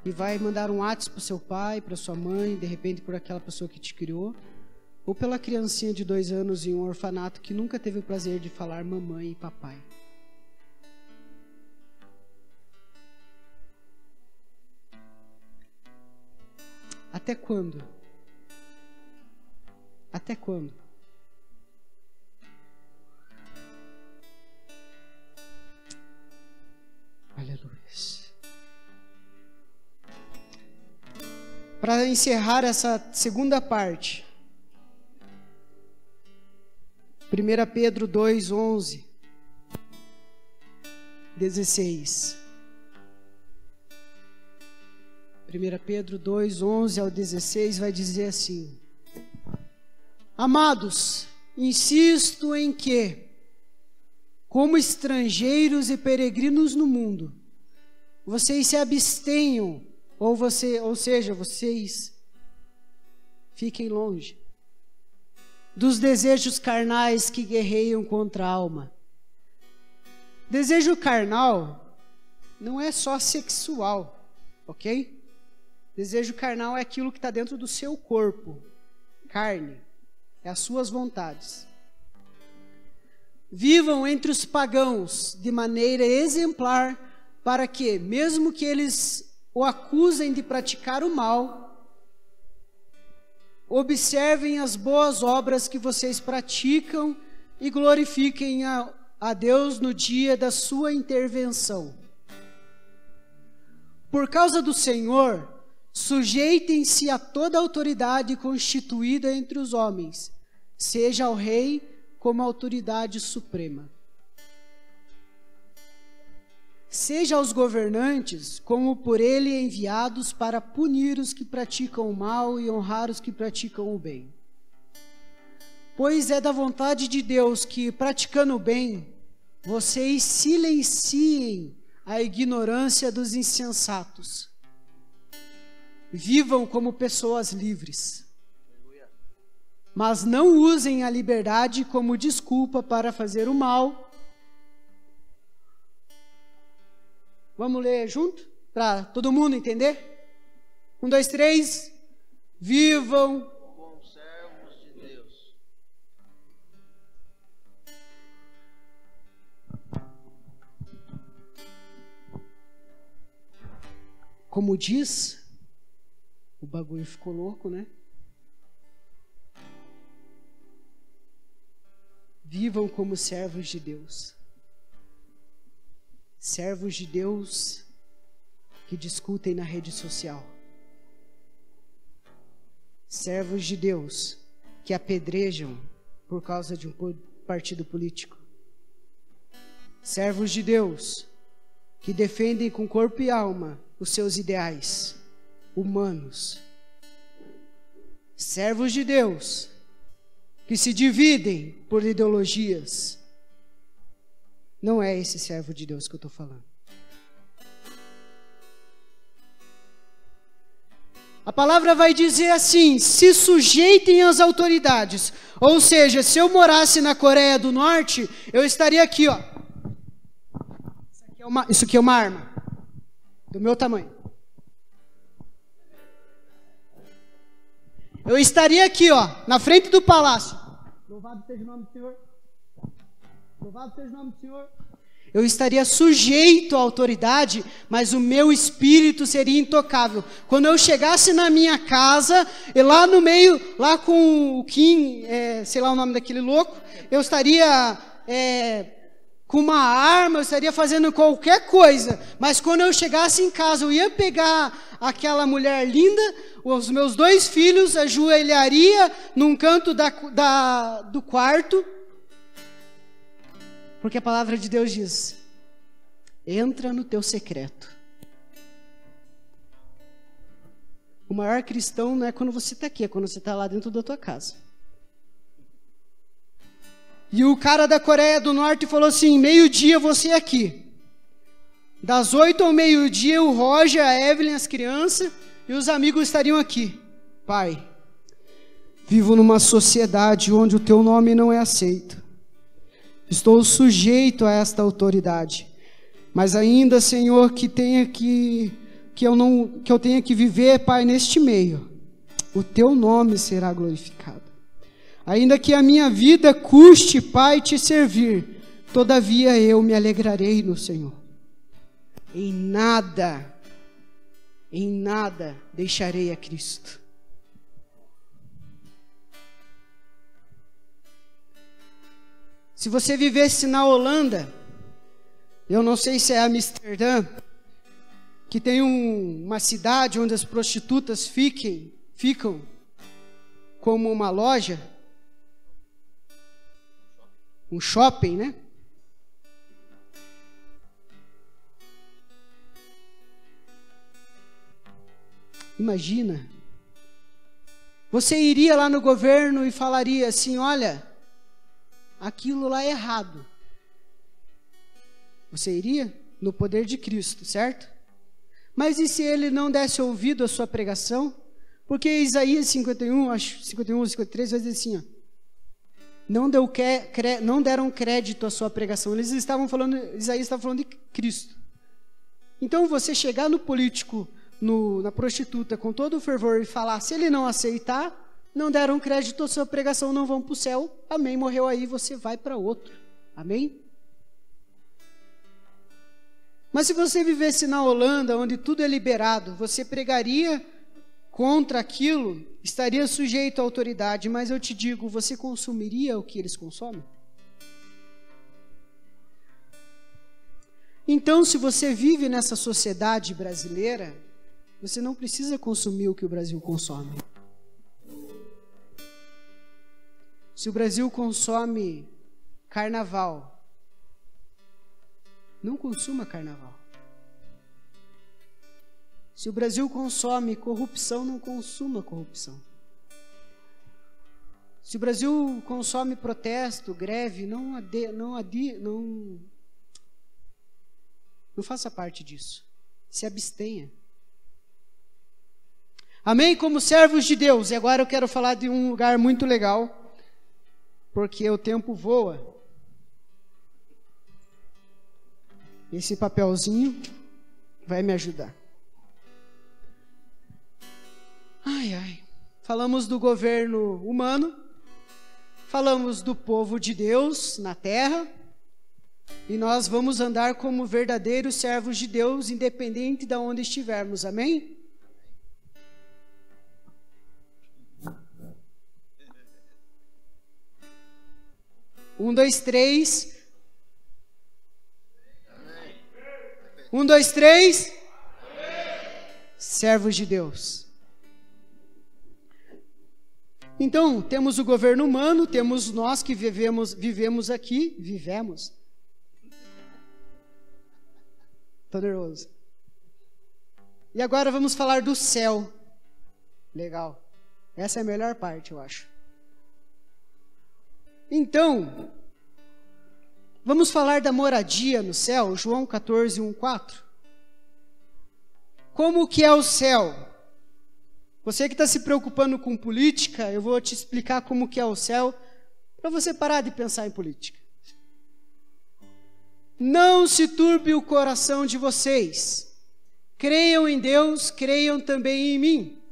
e vai mandar um WhatsApp para o seu pai, para sua mãe, de repente por aquela pessoa que te criou, ou pela criancinha de 2 anos em um orfanato que nunca teve o prazer de falar mamãe e papai? Até quando? Até quando? Aleluia. Para encerrar essa segunda parte, 1 Pedro 2, 11, 16. 1 Pedro 2, 11 ao 16 vai dizer assim: Amados, insisto em que, como estrangeiros e peregrinos no mundo, vocês se abstenham, ou seja, vocês fiquem longe dos desejos carnais que guerreiam contra a alma. Desejo carnal não é só sexual, ok? Desejo carnal é aquilo que está dentro do seu corpo, carne, é as suas vontades. Vivam entre os pagãos de maneira exemplar, para que, mesmo que eles o acusem de praticar o mal, observem as boas obras que vocês praticam e glorifiquem a Deus no dia da sua intervenção. Por causa do Senhor, sujeitem-se a toda autoridade constituída entre os homens, seja ao rei como autoridade suprema. Seja aos governantes como por ele enviados para punir os que praticam o mal e honrar os que praticam o bem. Pois é da vontade de Deus que, praticando o bem, vocês silenciem a ignorância dos insensatos. Vivam como pessoas livres, mas não usem a liberdade como desculpa para fazer o mal. Vamos ler junto? Para todo mundo entender? 1, 2, 3. Vivam como servos de Deus. Como diz, o bagulho ficou louco, né? Vivam como servos de Deus. Servos de Deus que discutem na rede social. Servos de Deus que apedrejam por causa de um partido político. Servos de Deus que defendem com corpo e alma os seus ideais. humanos. Servos de Deus que se dividem por ideologias. Não é esse servo de Deus que eu estou falando. A palavra vai dizer assim: se sujeitem às autoridades. Ou seja, se eu morasse na Coreia do Norte, eu estaria aqui, ó. Isso aqui é uma arma do meu tamanho. Eu estaria aqui, ó, na frente do palácio. Louvado seja o nome do Senhor. Louvado seja o nome do Senhor. Eu estaria sujeito à autoridade, mas o meu espírito seria intocável. Quando eu chegasse na minha casa, e lá no meio, lá com o Kim, sei lá o nome daquele louco, eu estaria com uma arma, eu estaria fazendo qualquer coisa. Mas quando eu chegasse em casa, eu ia pegar aquela mulher linda, os meus 2 filhos, ajoelharia num canto do quarto, porque a palavra de Deus diz: entra no teu secreto. O maior cristão não é quando você está aqui, é quando você está lá dentro da tua casa. E o cara da Coreia do Norte falou assim: meio-dia você aqui. Das 8 ao meio-dia, o Roger, a Evelyn, as crianças e os amigos estariam aqui. Pai, vivo numa sociedade onde o teu nome não é aceito. Estou sujeito a esta autoridade, mas ainda, Senhor, que eu tenha que viver, Pai, neste meio, o teu nome será glorificado. Ainda que a minha vida custe, Pai, te servir, todavia eu me alegrarei no Senhor. Em nada deixarei a Cristo. Se você vivesse na Holanda, eu não sei se é Amsterdã, que tem uma cidade onde as prostitutas ficam como uma loja, um shopping, né? Imagina, você iria lá no governo e falaria assim: olha, aquilo lá é errado. Você iria no poder de Cristo, certo? Mas e se ele não desse ouvido à sua pregação? Porque Isaías 51, acho 51 ou 53, vai dizer assim, ó: não deram crédito à sua pregação. Isaías estava falando de Cristo. Então você chegar no político, na prostituta, com todo o fervor e falar, se ele não aceitar, não deram crédito à sua pregação, não vão para o céu, amém, morreu aí, você vai para outro, amém? Mas se você vivesse na Holanda, onde tudo é liberado, você pregaria contra aquilo, estaria sujeito à autoridade, mas eu te digo, você consumiria o que eles consomem? Então, se você vive nessa sociedade brasileira, você não precisa consumir o que o Brasil consome. Se o Brasil consome carnaval, não consuma carnaval. Se o Brasil consome corrupção, não consuma corrupção. Se o Brasil consome protesto, greve, não faça parte disso. Se abstenha. Amém? Como servos de Deus. E agora eu quero falar de um lugar muito legal, porque o tempo voa. Esse papelzinho vai me ajudar. Falamos do governo humano, falamos do povo de Deus na terra, e nós vamos andar como verdadeiros servos de Deus, independente de onde estivermos, amém? Um, dois, três. 1, 2, 3. Servos de Deus. Então, temos o governo humano, temos nós que vivemos aqui. Tô nervoso. E agora vamos falar do céu. Legal. Essa é a melhor parte, eu acho. Então, vamos falar da moradia no céu, João 14, 1, 4. Como que é o céu? Você que está se preocupando com política, eu vou te explicar como que é o céu, para você parar de pensar em política. Não se turbe o coração de vocês. Creiam em Deus, creiam também em mim.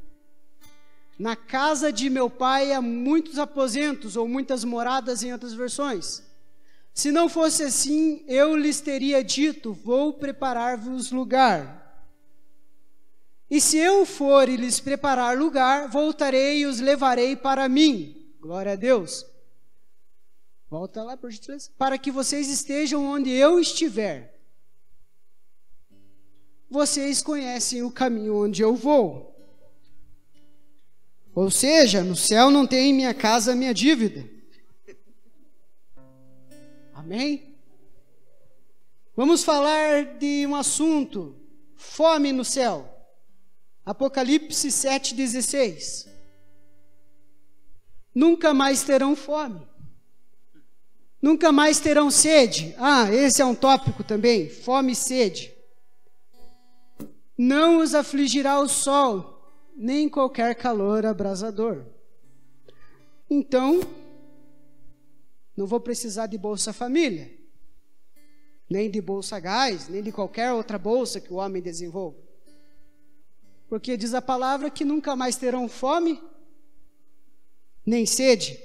Na casa de meu pai há muitos aposentos, ou muitas moradas em outras versões. Se não fosse assim, eu lhes teria dito, vou preparar-vos lugar. E se eu for e lhes preparar lugar, voltarei e os levarei para mim. Glória a Deus. Volta lá, por gentileza. Para que vocês estejam onde eu estiver. Vocês conhecem o caminho onde eu vou. Ou seja, no céu não tem minha casa, minha dívida. Amém? Vamos falar de um assunto. Fome no céu. Apocalipse 7,16. Nunca mais terão fome. Nunca mais terão sede. Esse é um tópico também. Fome e sede. Não os afligirá o sol, nem qualquer calor abrasador. Então, não vou precisar de Bolsa Família, nem de Bolsa Gás, nem de qualquer outra bolsa que o homem desenvolva. Porque diz a palavra que nunca mais terão fome, nem sede.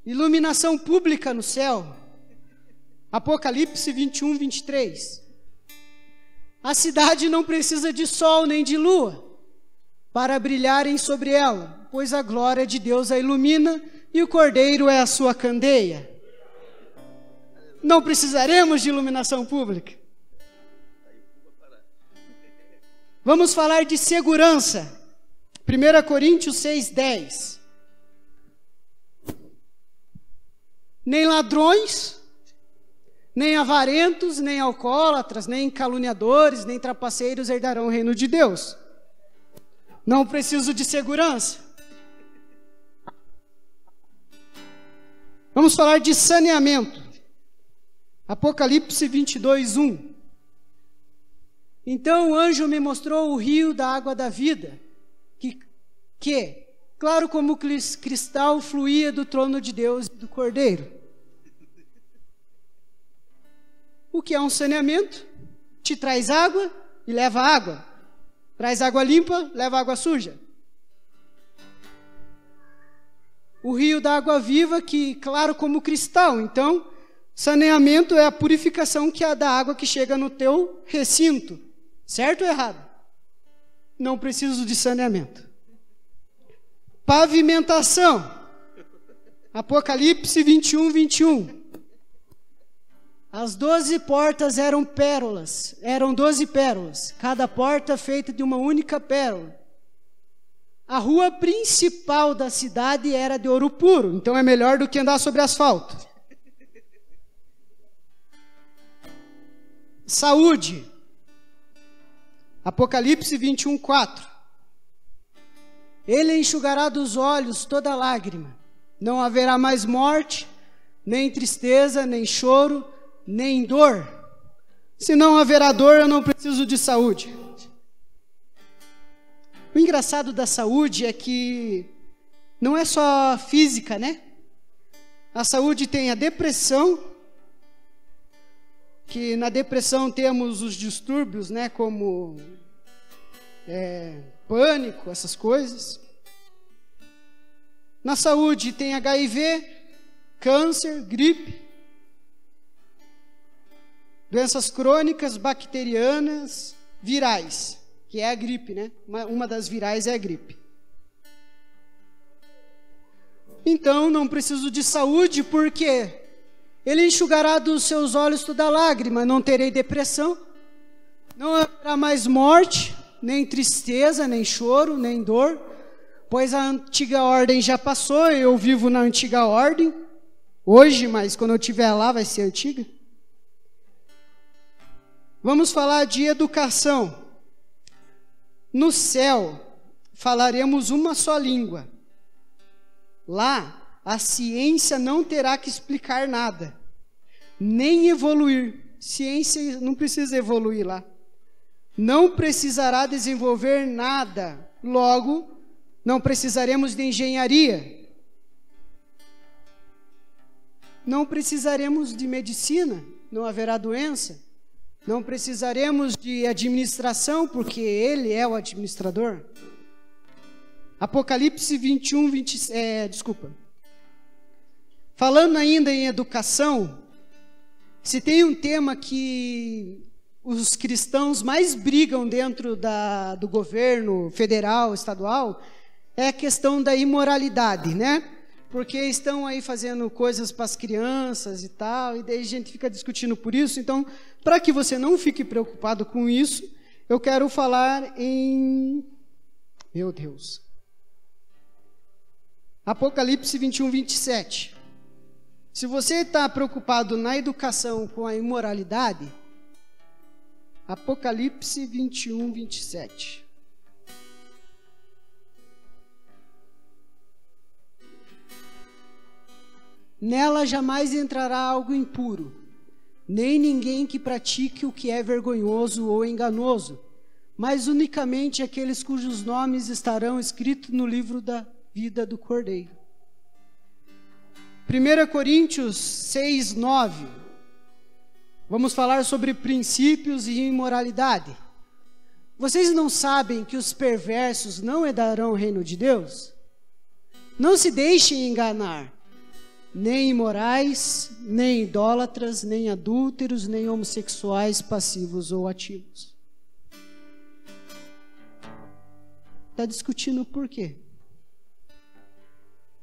Iluminação pública no céu. Apocalipse 21, 23. A cidade não precisa de sol nem de lua para brilharem sobre ela, pois a glória de Deus a ilumina e o Cordeiro é a sua candeia. Não precisaremos de iluminação pública. Vamos falar de segurança. 1 Coríntios 6:10. Nem ladrões, nem avarentos, nem alcoólatras, nem caluniadores, nem trapaceiros herdarão o reino de Deus. Não preciso de segurança. Vamos falar de saneamento. Apocalipse 22:1. Então o anjo me mostrou o rio da água da vida, que claro como cristal, fluía do trono de Deus e do Cordeiro. O que é um saneamento? Te traz água e leva água. Traz água limpa, leva água suja. O rio da água viva, que claro como cristal. Então, saneamento é a purificação que é da água que chega no teu recinto. Certo ou errado? Não preciso de saneamento. Pavimentação. Apocalipse 21, 21. As 12 portas eram pérolas. Eram 12 pérolas. Cada porta feita de uma única pérola. A rua principal da cidade era de ouro puro. Então é melhor do que andar sobre asfalto. Saúde. Apocalipse 21, 4. Ele enxugará dos olhos toda lágrima. Não haverá mais morte, nem tristeza, nem choro, nem dor. Se não haverá dor, eu não preciso de saúde. O engraçado da saúde é que não é só física, né? A saúde tem a depressão, que na depressão temos os distúrbios, né? Como pânico, essas coisas. Na saúde tem HIV, câncer, gripe, doenças crônicas, bacterianas, virais, que é a gripe, né? Uma das virais é a gripe. Então, não preciso de saúde, porque Ele enxugará dos seus olhos toda lágrima, não terei depressão, não haverá mais morte, nem tristeza, nem choro, nem dor, pois a antiga ordem já passou, eu vivo na antiga ordem, hoje, mas quando eu estiver lá vai ser antiga. Vamos falar de educação. No céu, falaremos uma só língua. Lá, a ciência não terá que explicar nada, nem evoluir. Ciência não precisa evoluir lá. Não precisará desenvolver nada. Logo, não precisaremos de engenharia. Não precisaremos de medicina, não haverá doença. Não precisaremos de administração, porque Ele é o administrador. Apocalipse 21, Falando ainda em educação, se tem um tema que os cristãos mais brigam dentro do governo federal, estadual, é a questão da imoralidade, né? Porque estão aí fazendo coisas para as crianças e tal, e daí a gente fica discutindo por isso. Então, para que você não fique preocupado com isso, eu quero falar em... Meu Deus. Apocalipse 21, 27. Se você está preocupado na educação com a imoralidade, Apocalipse 21, 27. Nela jamais entrará algo impuro, nem ninguém que pratique o que é vergonhoso ou enganoso, mas unicamente aqueles cujos nomes estarão escritos no livro da vida do Cordeiro. 1 Coríntios 6, 9. Vamos falar sobre princípios e imoralidade. Vocês não sabem que os perversos não herdarão o reino de Deus? Não se deixem enganar. Nem imorais, nem idólatras, nem adúlteros, nem homossexuais passivos ou ativos. Está discutindo por quê?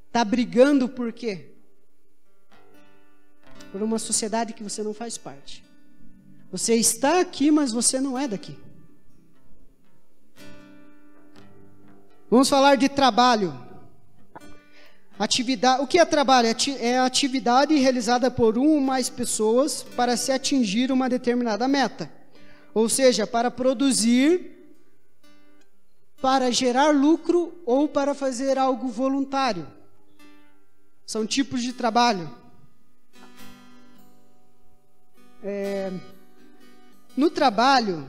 Está brigando por quê? Por uma sociedade que você não faz parte. Você está aqui, mas você não é daqui. Vamos falar de trabalho. Atividade. O que é trabalho? É a atividade realizada por uma ou mais pessoas para se atingir uma determinada meta. Ou seja, para produzir, para gerar lucro ou para fazer algo voluntário. São tipos de trabalho. No trabalho,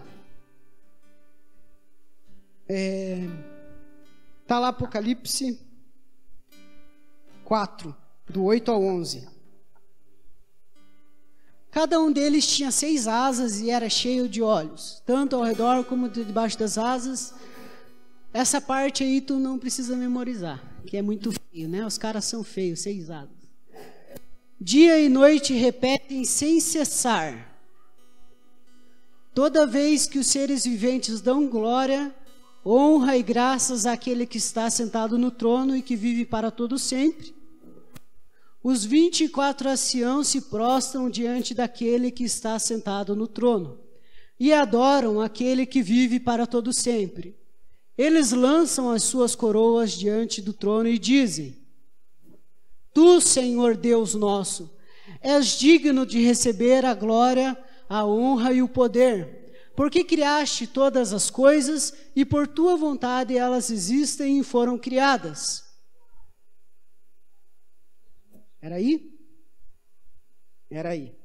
está lá Apocalipse 4, do 8 ao 11. Cada um deles tinha 6 asas e era cheio de olhos, tanto ao redor como debaixo das asas. Essa parte aí tu não precisa memorizar, que é muito feio, né? Os caras são feios, 6 asas. Dia e noite repetem sem cessar. Toda vez que os seres viventes dão glória, honra e graças àquele que está sentado no trono e que vive para todo sempre, os 24 anciãos se prostram diante daquele que está sentado no trono e adoram aquele que vive para todo sempre. Eles lançam as suas coroas diante do trono e dizem: Tu, Senhor Deus nosso, és digno de receber a glória, a honra e o poder, porque criaste todas as coisas e por tua vontade elas existem e foram criadas. Era aí? Era aí.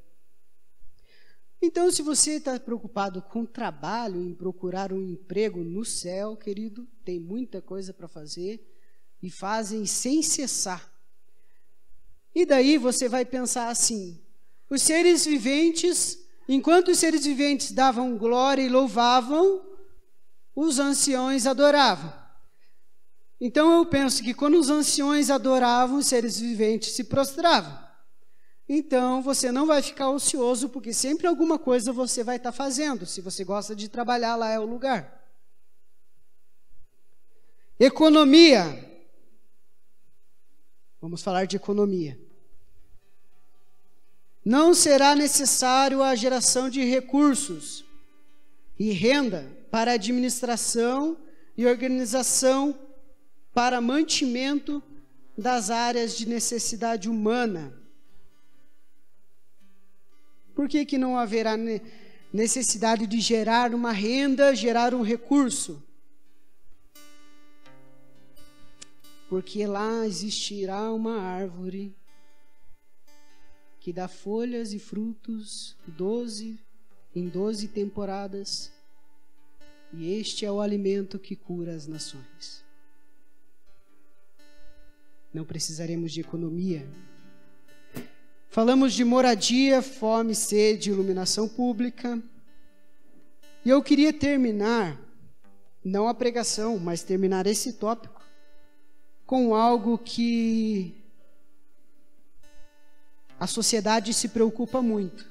Então, se você está preocupado com trabalho, em procurar um emprego no céu, querido, tem muita coisa para fazer e fazem sem cessar. E daí você vai pensar assim: os seres viventes, enquanto os seres viventes davam glória e louvavam, os anciões adoravam. Então eu penso que quando os anciões adoravam, os seres viventes se prostravam. Então você não vai ficar ocioso, porque sempre alguma coisa você vai estar fazendo. Se você gosta de trabalhar, lá é o lugar. Economia. Vamos falar de economia. Não será necessário a geração de recursos e renda para administração e organização para mantimento das áreas de necessidade humana. Por que não haverá necessidade de gerar uma renda, gerar um recurso. Porque lá existirá uma árvore que dá folhas e frutos em 12 temporadas, e este é o alimento que cura as nações. Não precisaremos de economia. Falamos de moradia, fome, sede, iluminação pública. E eu queria terminar, não a pregação, mas terminar esse tópico, com algo que a sociedade se preocupa muito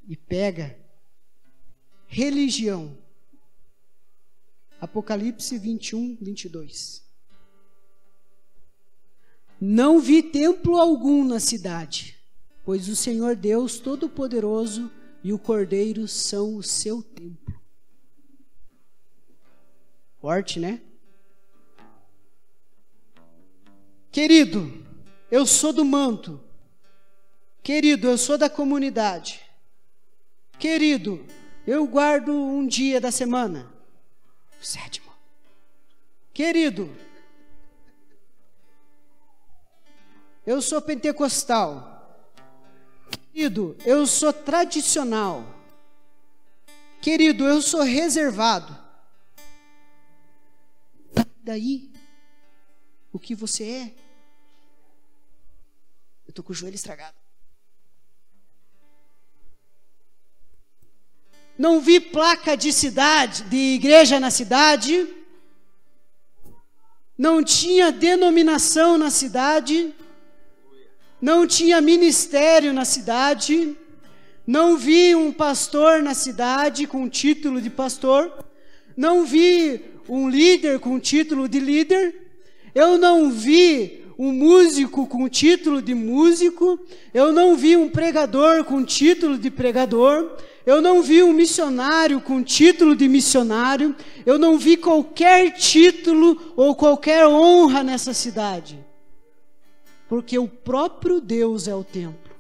e pega: religião. Apocalipse 21, 22. Não vi templo algum na cidade, pois o Senhor Deus Todo-Poderoso e o Cordeiro são o seu templo. Forte, né? Querido, eu sou do manto. Querido, eu sou da comunidade. Querido, eu guardo um dia da semana, o 7º. Querido, eu sou pentecostal. Querido, eu sou tradicional. Querido, eu sou reservado. Daí, o que você é? Eu estou com o joelho estragado. Não vi placa de igreja na cidade. Não tinha denominação na cidade. Não tinha ministério na cidade. Não vi um pastor na cidade com título de pastor. Não vi um líder com título de líder. Eu não vi um músico com título de músico. Eu não vi um pregador com título de pregador. Eu não vi um missionário com título de missionário. Eu não vi qualquer título ou qualquer honra nessa cidade. Porque o próprio Deus é o templo.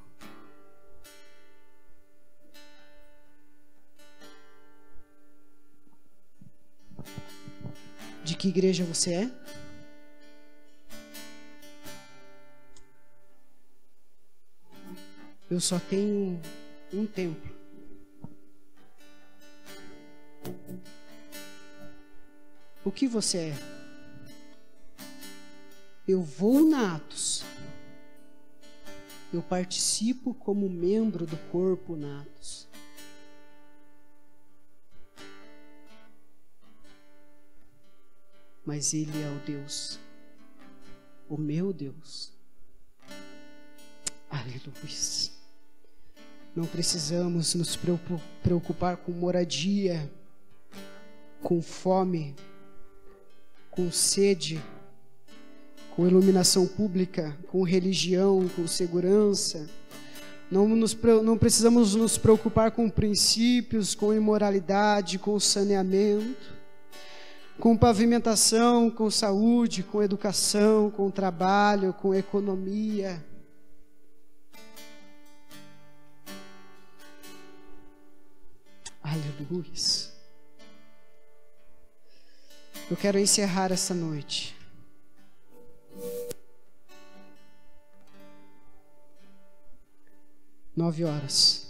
De que igreja você é? Eu só tenho um templo. O que você é? Eu vou na Atos. Eu participo como membro do corpo na Atos. Mas Ele é o Deus, o meu Deus. Aleluia. Não precisamos nos preocupar com moradia, com fome, com sede, com iluminação pública, com religião, com segurança. Não precisamos nos preocupar com princípios, com imoralidade, com saneamento, com pavimentação, com saúde, com educação, com trabalho, com economia. Aleluia. Eu quero encerrar essa noite. Nove horas.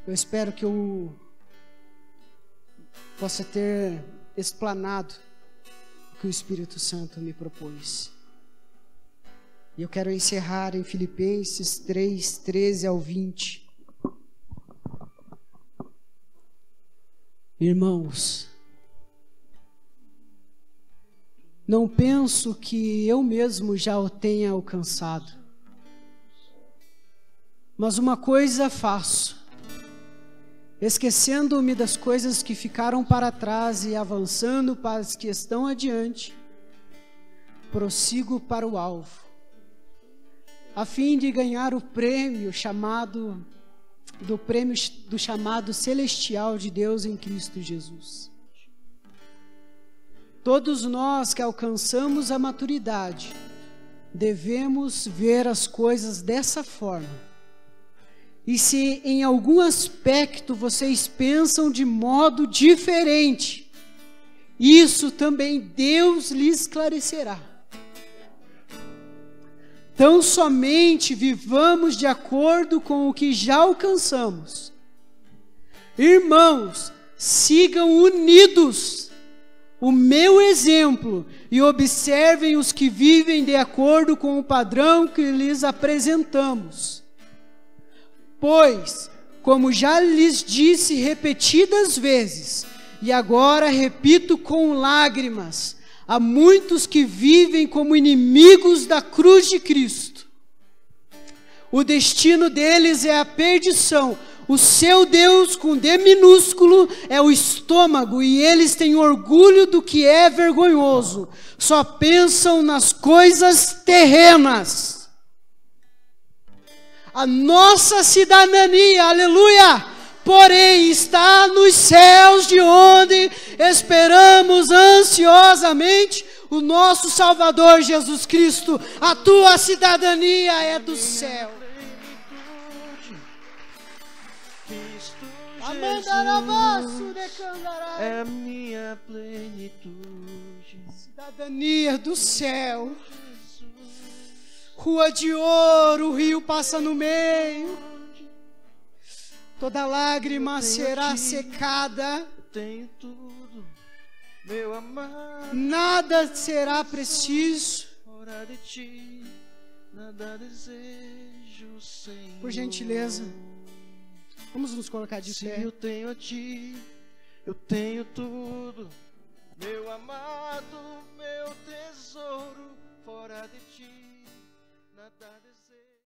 Eu espero que eu possa ter explanado o que o Espírito Santo me propôs. E eu quero encerrar em Filipenses 3, 13 ao 20. Irmãos, não penso que eu mesmo já o tenha alcançado, mas uma coisa faço, esquecendo-me das coisas que ficaram para trás e avançando para as que estão adiante, prossigo para o alvo, a fim de ganhar o prêmio do chamado celestial de Deus em Cristo Jesus. Todos nós que alcançamos a maturidade, devemos ver as coisas dessa forma E se em algum aspecto vocês pensam de modo diferente, isso também Deus lhes esclarecerá. Tão somente vivamos de acordo com o que já alcançamos. Irmãos, sigam unidos o meu exemplo e observem os que vivem de acordo com o padrão que lhes apresentamos. Pois, como já lhes disse repetidas vezes, e agora repito com lágrimas, há muitos que vivem como inimigos da cruz de Cristo. O destino deles é a perdição. O seu Deus, com D minúsculo, é o estômago, e eles têm orgulho do que é vergonhoso. Só pensam nas coisas terrenas. A nossa cidadania, aleluia, porém está nos céus, de onde esperamos ansiosamente o nosso Salvador Jesus Cristo. A tua cidadania é do céu. É a minha plenitude. Cidadania do céu. Rua de ouro, o rio passa no meio. Toda lágrima será secada. Eu tenho tudo, meu amado. Nada será preciso. Fora de ti, nada desejo, Senhor. Por gentileza, vamos nos colocar de Se pé. eu tenho a ti, eu tenho tudo, meu amado, meu tesouro. Fora de ti, nada